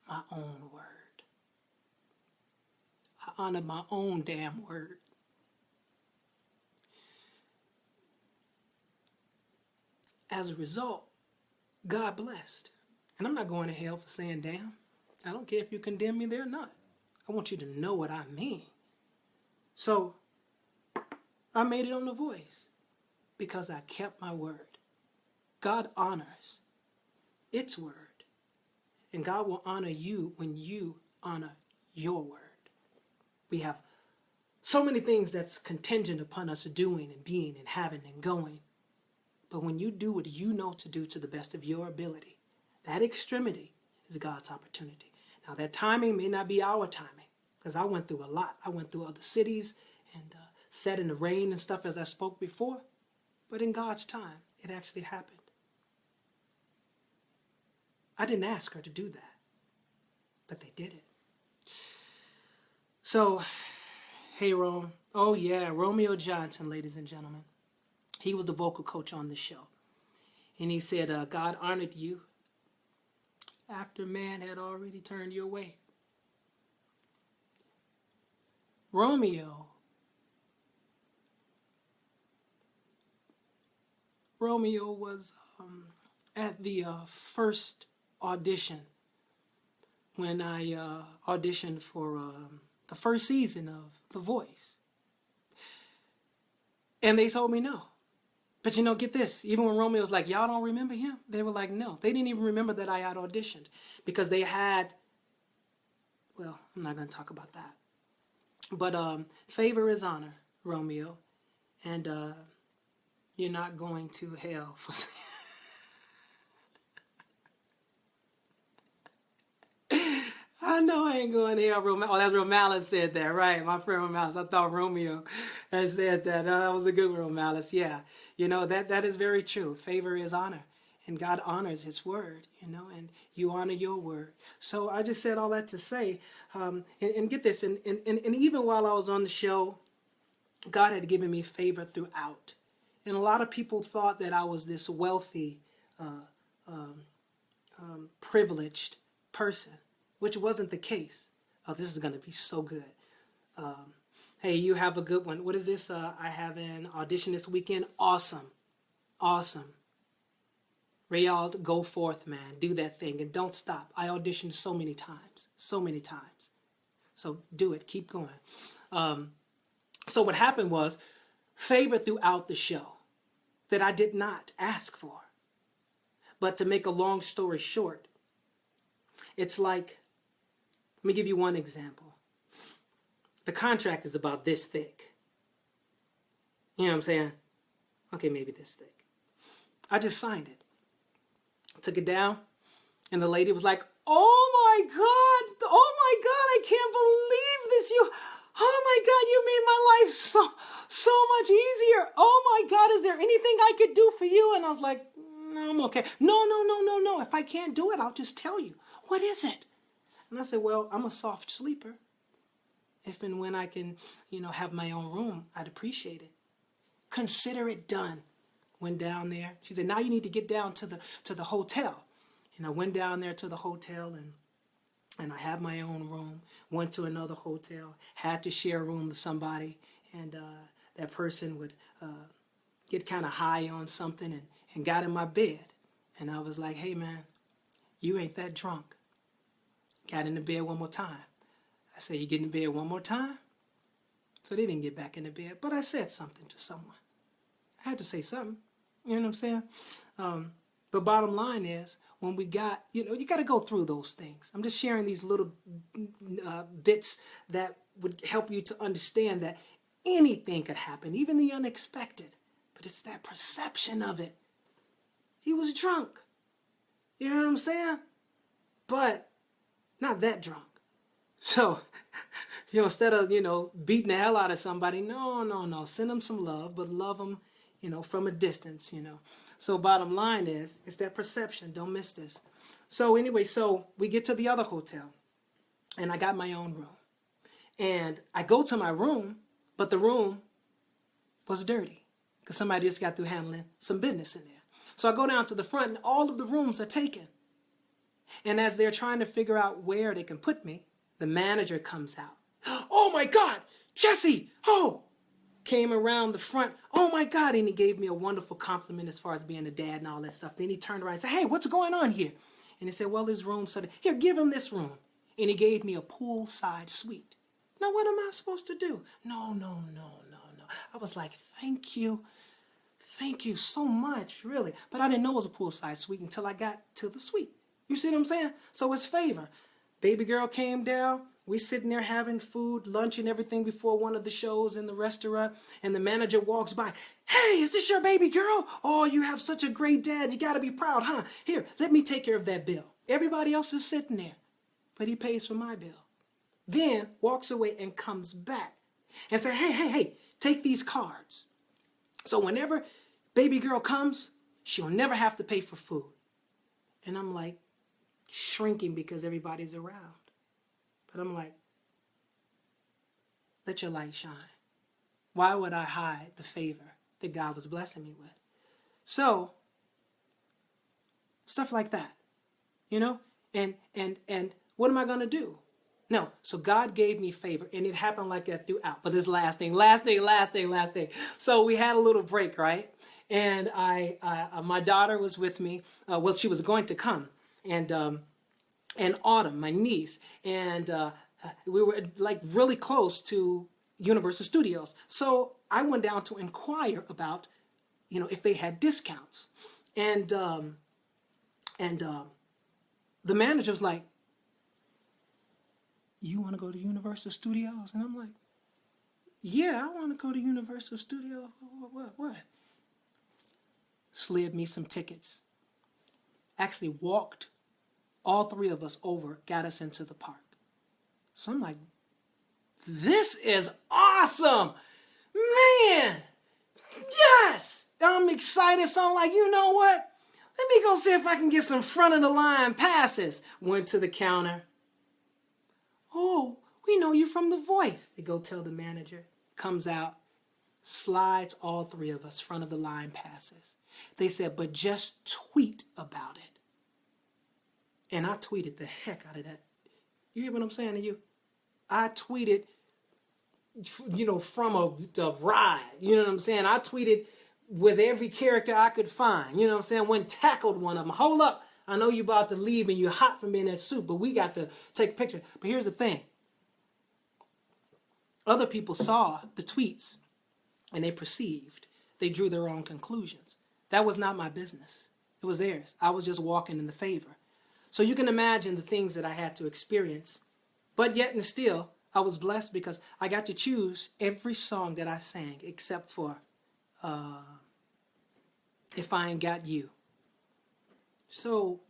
my own word. I honored my own damn word. As a result, God blessed. And I'm not going to hell for saying damn. I don't care if you condemn me there or not. I want you to know what I mean. So, I made it on The Voice because I kept my word. God honors its word. And God will honor you when you honor your word. We have so many things that's contingent upon us doing and being and having and going. But when you do what you know to do to the best of your ability, that extremity is God's opportunity. Now that timing may not be our timing, because I went through a lot. I went through other cities and sat in the rain and stuff as I spoke before. But in God's time, it actually happened. I didn't ask her to do that, but they did it. So, hey, Rome. Oh, yeah, Romeo Johnson, ladies and gentlemen. He was the vocal coach on the show. And he said, God honored you after man had already turned your way. Romeo was at the first audition when I auditioned for the first season of The Voice. And they told me no. But get this, even when Romeo was like, y'all don't remember him? They were like, no. They didn't even remember that I had auditioned because they had, well, I'm not going to talk about that. But favor is honor, Romeo. And you're not going to hell for I know I ain't going to hell. Oh, that's Romalis said that, right? My friend Romalis. I thought Romeo had said that. That was a good one, Romalis. Yeah, that is very true. Favor is honor, and God honors His word. And you honor your word. So I just said all that to say, and get this, and even while I was on the show, God had given me favor throughout, and a lot of people thought that I was this wealthy, privileged person, which wasn't the case. Oh, this is going to be so good. Hey, you have a good one. What is this? I have an audition this weekend. Awesome. Rayald, go forth, man. Do that thing and don't stop. I auditioned so many times. So do it. Keep going. So what happened was favor throughout the show that I did not ask for. But to make a long story short, it's like, let me give you one example. The contract is about this thick. You know what I'm saying? Okay, maybe this thick. I just signed it. Took it down, and the lady was like, oh my God, I can't believe this. Oh my God, you made my life so much easier. Oh my God, is there anything I could do for you? And I was like, no, I'm okay. No. If I can't do it, I'll just tell you. What is it? And I said, well, I'm a soft sleeper. If and when I can, have my own room, I'd appreciate it. Consider it done. Went down there. She said, now you need to get down to the hotel. And I went down there to the hotel, and I had my own room. Went to another hotel. Had to share a room with somebody. And that person would get kind of high on something and got in my bed. And I was like, hey, man, you ain't that drunk. Got in the bed one more time. I said, you get in the bed one more time? So they didn't get back in the bed. But I said something to someone. I had to say something. You know what I'm saying? But bottom line is, when we got, you got to go through those things. I'm just sharing these little bits that would help you to understand that anything could happen, even the unexpected. But it's that perception of it. He was drunk. You know what I'm saying? But not that drunk. So, instead of, beating the hell out of somebody, no. Send them some love, but love them, from a distance, So bottom line is, it's that perception. Don't miss this. So anyway, so we get to the other hotel, and I got my own room. And I go to my room, but the room was dirty because somebody just got through handling some business in there. So I go down to the front, and all of the rooms are taken. And as they're trying to figure out where they can put me, the manager comes out. Oh my God, Jesse! Oh! Came around the front. Oh my God. And he gave me a wonderful compliment as far as being a dad and all that stuff. Then he turned around and said, hey, what's going on here? And he said, well, his room. So here, give him this room. And he gave me a poolside suite. Now, what am I supposed to do? No. I was like, thank you. Thank you so much, really. But I didn't know it was a poolside suite until I got to the suite. You see what I'm saying? So it's favor. Baby girl came down. We sitting there having food, lunch and everything before one of the shows in the restaurant. And the manager walks by. Hey, is this your baby girl? Oh, you have such a great dad. You got to be proud, huh? Here, let me take care of that bill. Everybody else is sitting there. But he pays for my bill. Then walks away and comes back and says, hey, take these cards. So whenever baby girl comes, she'll never have to pay for food. And I'm like shrinking because everybody's around. But I'm like, let your light shine. Why would I hide the favor that God was blessing me with? So, stuff like that, and what am I going to do? No, so God gave me favor, and it happened like that throughout. But this last thing. So we had a little break, right? And my daughter was with me. She was going to come, and Autumn, my niece, and We were like really close to Universal Studios. So I went down to inquire about, if they had discounts. And the manager was like, "You want to go to Universal Studios?" And I'm like, "Yeah, I want to go to Universal Studios. What? Slid me some tickets. Actually walked all three of us over, got us into the park. So I'm like, this is awesome! Man! Yes! I'm excited, so I'm like, you know what? Let me go see if I can get some front of the line passes. Went to the counter. "Oh, we know you from The Voice." They go tell the manager. Comes out, slides all three of us front of the line passes. They said, "But just tweet about it." And I tweeted the heck out of that. You hear what I'm saying to you? I tweeted, from a ride. You know what I'm saying? I tweeted with every character I could find. You know what I'm saying? Went tackled one of them. "Hold up. I know you about to leave and you're hot from in that suit, but we got to take a picture." But here's the thing. Other people saw the tweets and they perceived. They drew their own conclusions. That was not my business. It was theirs. I was just walking in the favor. So you can imagine the things that I had to experience. But yet and still, I was blessed because I got to choose every song that I sang except for If I Ain't Got You. So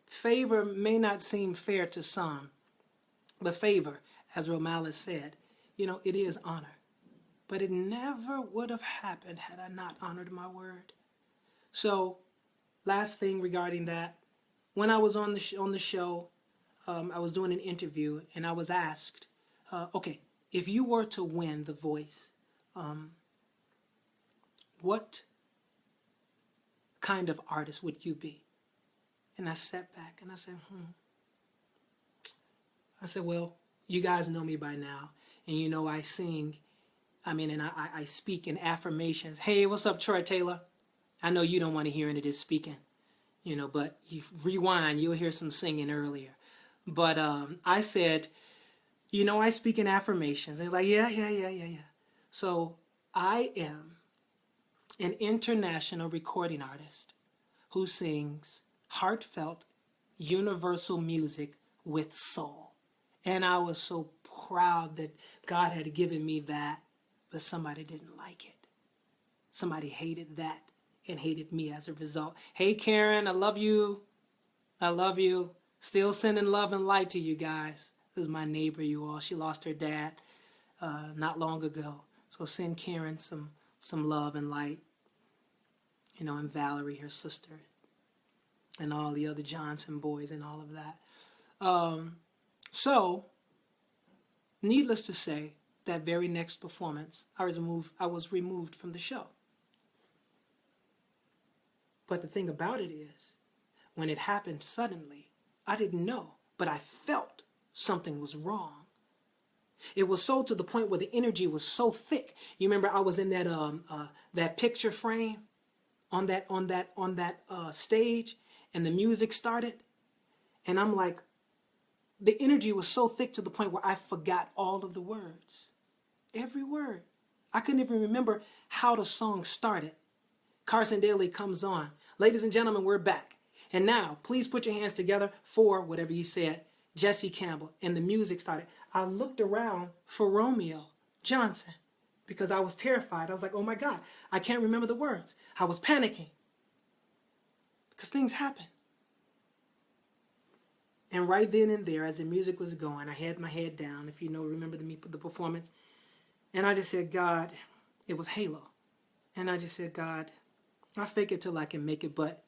favor may not seem fair to some, but favor, as Romalis said, it is honor. But it never would have happened had I not honored my word. So last thing regarding that, when I was on the show, I was doing an interview and I was asked, okay, if you were to win The Voice, what kind of artist would you be? And I sat back and I said, I said, well, you guys know me by now. And I sing, and I speak in affirmations. Hey, what's up, Troy Taylor? I know you don't want to hear any of this speaking, but you rewind, you'll hear some singing earlier. But I said, I speak in affirmations. And they're like, yeah. So I am an international recording artist who sings heartfelt, universal music with soul. And I was so proud that God had given me that, but somebody didn't like it. Somebody hated that and hated me as a result. Hey, Karen, I love you. I love you. Still sending love and light to you guys. This is my neighbor, you all. She lost her dad not long ago. So send Karen some love and light. And Valerie, her sister, and all the other Johnson boys and all of that. So, needless to say, that very next performance, I was removed from the show. But the thing about it is, when it happened suddenly, I didn't know, but I felt something was wrong. It was so to the point where the energy was so thick. You remember I was in that picture frame on that stage, and the music started, and I'm like, the energy was so thick to the point where I forgot all of the words. Every word. I couldn't even remember how the song started. Carson Daly comes on. Ladies and gentlemen, we're back. And now, please put your hands together for whatever you said, Jesse Campbell. And the music started. I looked around for Romeo Johnson because I was terrified. I was like, oh my God, I can't remember the words. I was panicking because things happen. And right then and there, as the music was going, I had my head down, if you remember the performance. And I just said, God, it was Halo. And I just said, God, I fake it till I can make it, but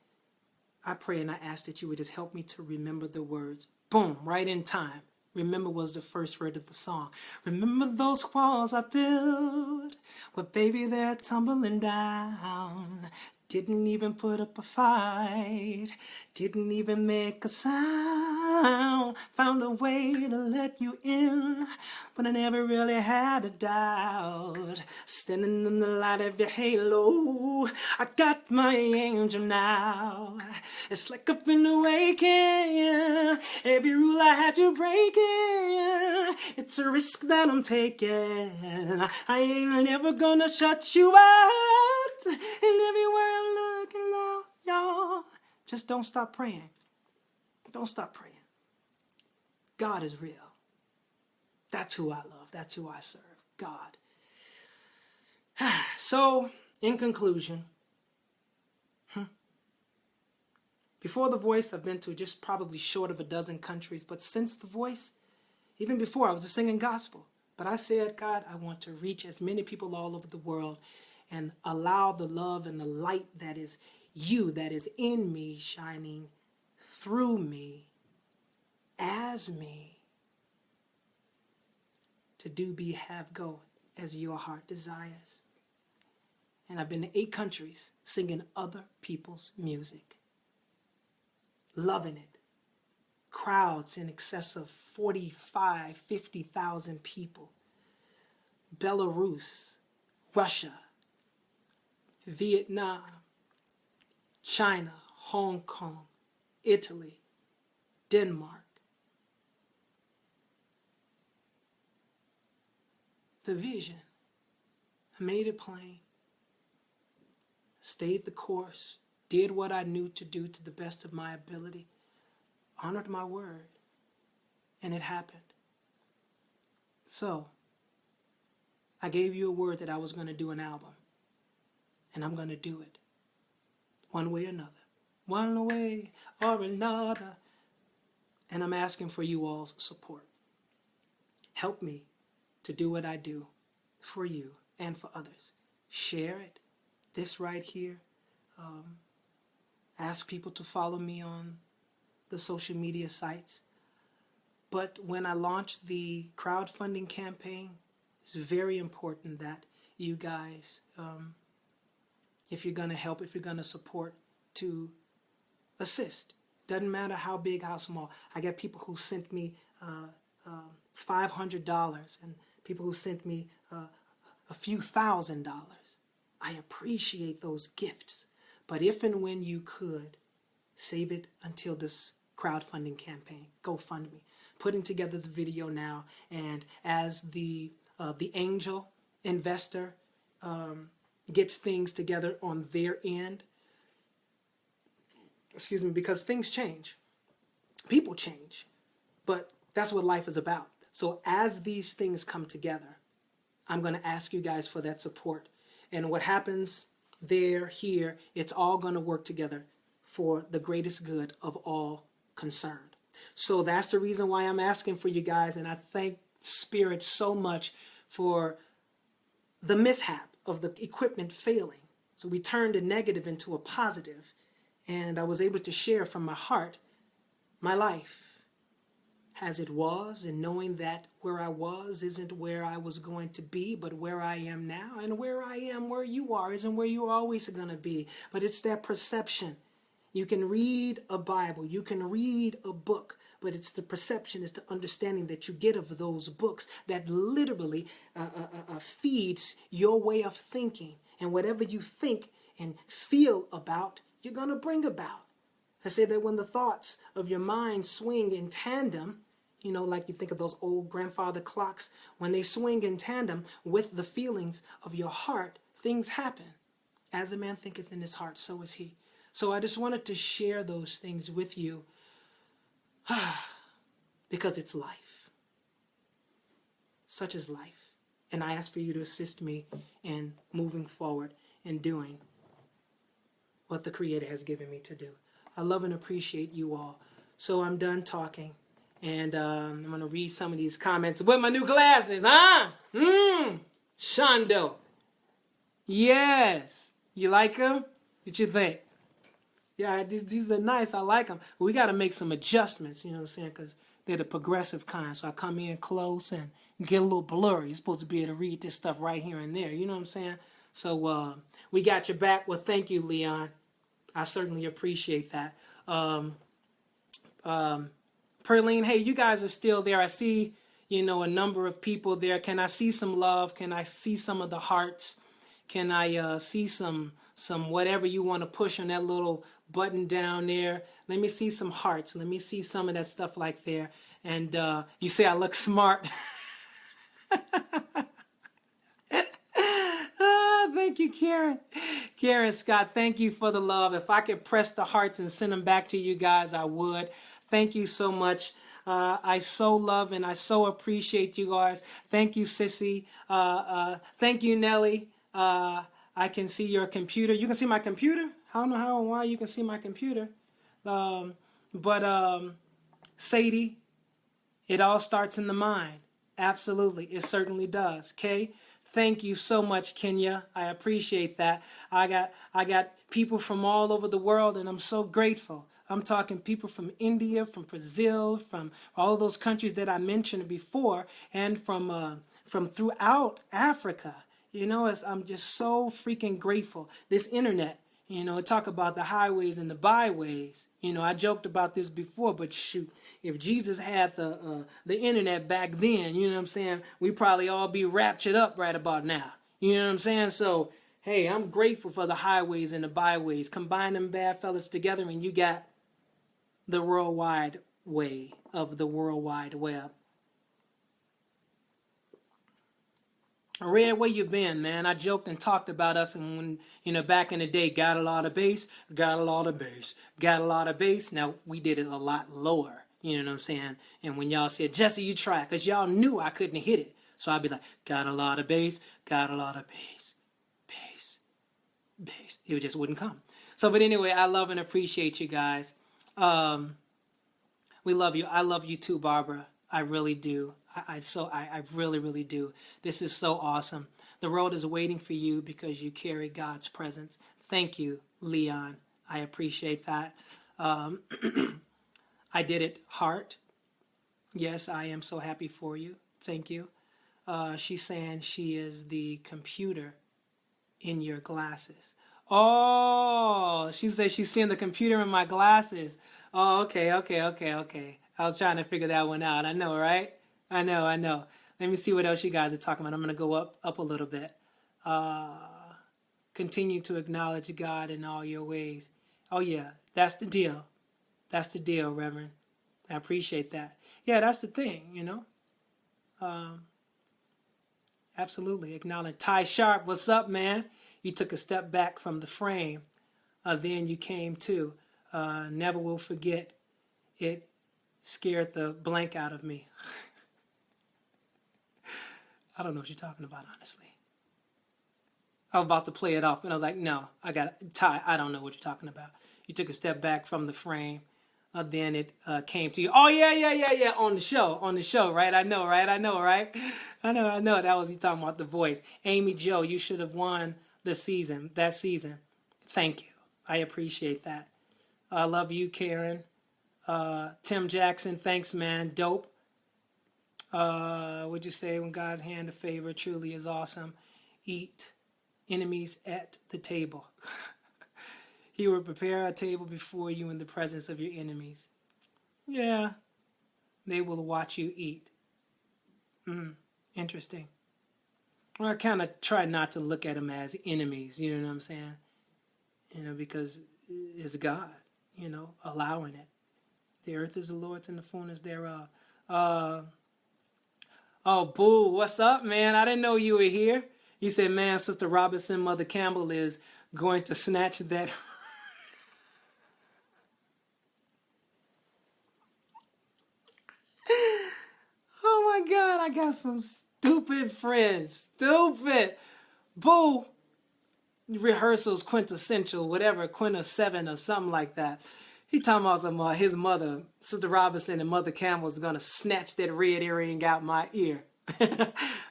I pray and I ask that you would just help me to remember the words. Boom, right in time. Remember was the first word of the song. Remember those walls I built, but baby, they're tumbling down. Didn't even put up a fight, didn't even make a sound. Found a way to let you in, but I never really had a doubt. Standing in the light of your halo, I got my angel now. It's like I've been awakened, every rule I had to break in. It's a risk that I'm taking, I ain't never gonna shut you out. And everywhere I'm looking now, y'all, just don't stop praying. Don't stop praying. God is real. That's who I love. That's who I serve. God. So, in conclusion, before The Voice, I've been to just probably short of a dozen countries. But since The Voice, even before, I was just singing gospel. But I said, God, I want to reach as many people all over the world and allow the love and the light that is you, that is in me, shining through me, as me, to do, be, have, go, as your heart desires. And I've been to 8 countries singing other people's music, loving it. Crowds in excess of 45, 50,000 people. Belarus, Russia, Vietnam, China, Hong Kong, Italy, Denmark. The vision. I made it plain. Stayed the course. Did what I knew to do to the best of my ability. Honored my word. And it happened. So, I gave you a word that I was going to do an album. And I'm going to do it. One way or another. One way or another. And I'm asking for you all's support. Help me to do what I do for you and for others. Share it. This right here. Ask people to follow me on the social media sites. But when I launched the crowdfunding campaign, it's very important that you guys, if you're going to help, if you're going to support, to assist. Doesn't matter how big, how small. I got people who sent me $500 and people who sent me a few $1,000s. I appreciate those gifts. But if and when you could, save it until this crowdfunding campaign. GoFundMe. Putting together the video now, and as the angel investor gets things together on their end, excuse me, because things change. People change. But that's what life is about. So as these things come together, I'm going to ask you guys for that support. And what happens there, here, it's all going to work together for the greatest good of all concerned. So that's the reason why I'm asking for you guys. And I thank Spirit so much for the mishap of the equipment failing. So we turned a negative into a positive. And I was able to share from my heart my life as it was, and knowing that where I was isn't where I was going to be, but where I am now, and where I am, where you are, isn't where you're always going to be. But it's that perception. You can read a Bible, you can read a book, but it's the perception, it's the understanding that you get of those books that literally feeds your way of thinking. And whatever you think and feel about, you're going to bring about. I say that when the thoughts of your mind swing in tandem, you know, like you think of those old grandfather clocks, when they swing in tandem with the feelings of your heart, things happen. As a man thinketh in his heart, so is he. So I just wanted to share those things with you because it's life. Such is life. And I ask for you to assist me in moving forward and doing what the Creator has given me to do. I love and appreciate you all. So I'm done talking. And I'm going to read some of these comments with my new glasses, huh? Shondo. Yes. You like them? What you think? Yeah, these are nice. I like them. But we got to make some adjustments, you know what I'm saying? Because they're the progressive kind. So I come in close and get a little blurry. You're supposed to be able to read this stuff right here and there. You know what I'm saying? So we got your back. Well, thank you, Leon. I certainly appreciate that. Perline, hey, you guys are still there. I see a number of people there. Can I see some love? Can I see some of the hearts? Can I see some whatever you want to push on that little button down there? Let me see some hearts. Let me see some of that stuff like there. And you say I look smart. Thank you, Karen. Karen Scott, thank you for the love. If I could press the hearts and send them back to you guys, I would. Thank you so much. I so love and I so appreciate you guys. Thank you, Sissy. Thank you, Nelly. I can see your computer. You can see my computer? I don't know how and why you can see my computer. But Sadie, it all starts in the mind. Absolutely. It certainly does. Okay? Thank you so much, Kenya. I appreciate that. I got people from all over the world, and I'm so grateful. I'm talking people from India, from Brazil, from all those countries that I mentioned before, and from throughout Africa. I'm just so freaking grateful. This internet, talk about the highways and the byways. I joked about this before, but shoot, if Jesus had the internet back then, you know what I'm saying, we'd probably all be raptured up right about now. You know what I'm saying? So, hey, I'm grateful for the highways and the byways. Combine them bad fellas together and you got the worldwide way of the World Wide Web. Red, where you been, man? I joked and talked about us, and when, back in the day, got a lot of bass, got a lot of bass, got a lot of bass. Now, we did it a lot lower, you know what I'm saying? And when y'all said, Jesse, you try, because y'all knew I couldn't hit it. So I'd be like, got a lot of bass, got a lot of bass, bass, bass. It just wouldn't come. So, but anyway, I love and appreciate you guys. We love you. I love you too, Barbara. I really do. I really, really do. This is so awesome. The world is waiting for you because you carry God's presence. Thank you, Leon. I appreciate that. I did it, heart. Yes, I am so happy for you. Thank you. She's saying she is the computer in your glasses. Oh, she said she's seeing the computer in my glasses. Oh, okay. I was trying to figure that one out. I know, right? I know. Let me see what else you guys are talking about. I'm going to go up a little bit. Continue to acknowledge God in all your ways. Oh, yeah, that's the deal. That's the deal, Reverend. I appreciate that. Yeah, that's the thing, Absolutely. Acknowledge. Ty Sharp, what's up, man? You took a step back from the frame. Then you came to. Never will forget. It scared the blank out of me. I don't know what you're talking about, honestly. I was about to play it off, and I was like, no, Ty, I don't know what you're talking about. You took a step back from the frame. Then it came to you. Oh, yeah. On the show, right? I know, right? I know. That was you talking about the voice. Amy Jo, you should have won that season. Thank you. I appreciate that. I love you, Karen. Tim Jackson, thanks, man. Dope. What'd you say? When God's hand of favor truly is awesome. Eat enemies at the table. He will prepare a table before you in the presence of your enemies. Yeah. They will watch you eat. Interesting. Well, I kind of try not to look at them as enemies, you know what I'm saying? Because it's God, allowing it. The earth is the Lord's and the fullness thereof. Oh, Boo, what's up, man? I didn't know you were here. You said, man, Sister Robinson, Mother Campbell is going to snatch that. Oh, my God, I got some stupid friends. Stupid. Boo. Rehearsals quintessential, whatever, Quinta 7 or something like that. He talking about his mother, Sister Robinson and Mother Campbell is going to snatch that red earring out my ear.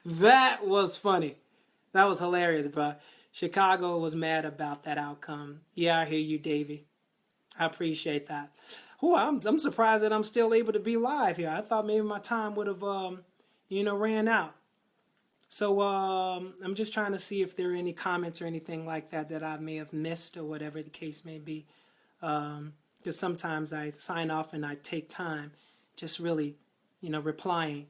That was funny. That was hilarious, bro. Chicago was mad about that outcome. Yeah, I hear you, Davey. I appreciate that. Oh, I'm surprised that I'm still able to be live here. I thought maybe my time would have, ran out. So I'm just trying to see if there are any comments or anything like that I may have missed or whatever the case may be. Because sometimes I sign off and I take time just really, replying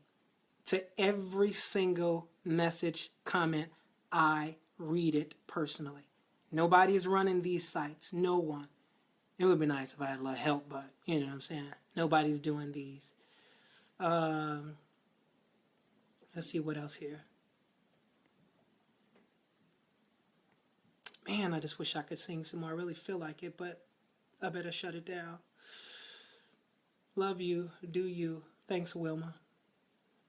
to every single message, comment. I read it personally. Nobody's running these sites. No one. It would be nice if I had a little help, but you know what I'm saying. Nobody's doing these. Let's see what else here. Man, I just wish I could sing some more. I really feel like it, but I better shut it down. Love you. Do you. Thanks, Wilma.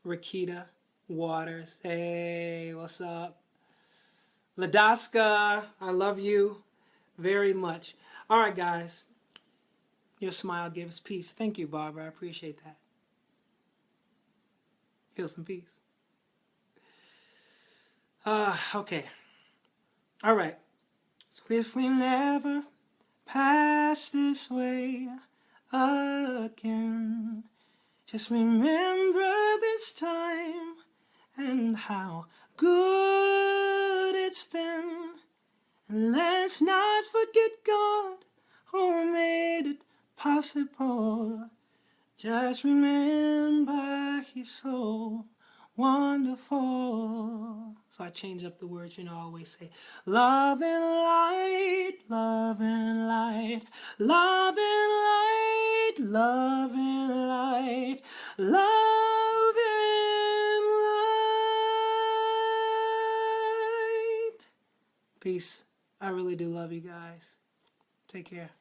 Rakita Waters. Hey, what's up? Ladaska, I love you very much. All right, guys. Your smile gives peace. Thank you, Barbara. I appreciate that. Feel some peace. Okay. All right. So if we never pass this way again, just remember this time and how good it's been. And let's not forget God who made it possible. Just remember He's so wonderful. So I change up the words, I always say, love and light, love and light, love and light, love and light, love and light. Peace. I really do love you guys. Take care.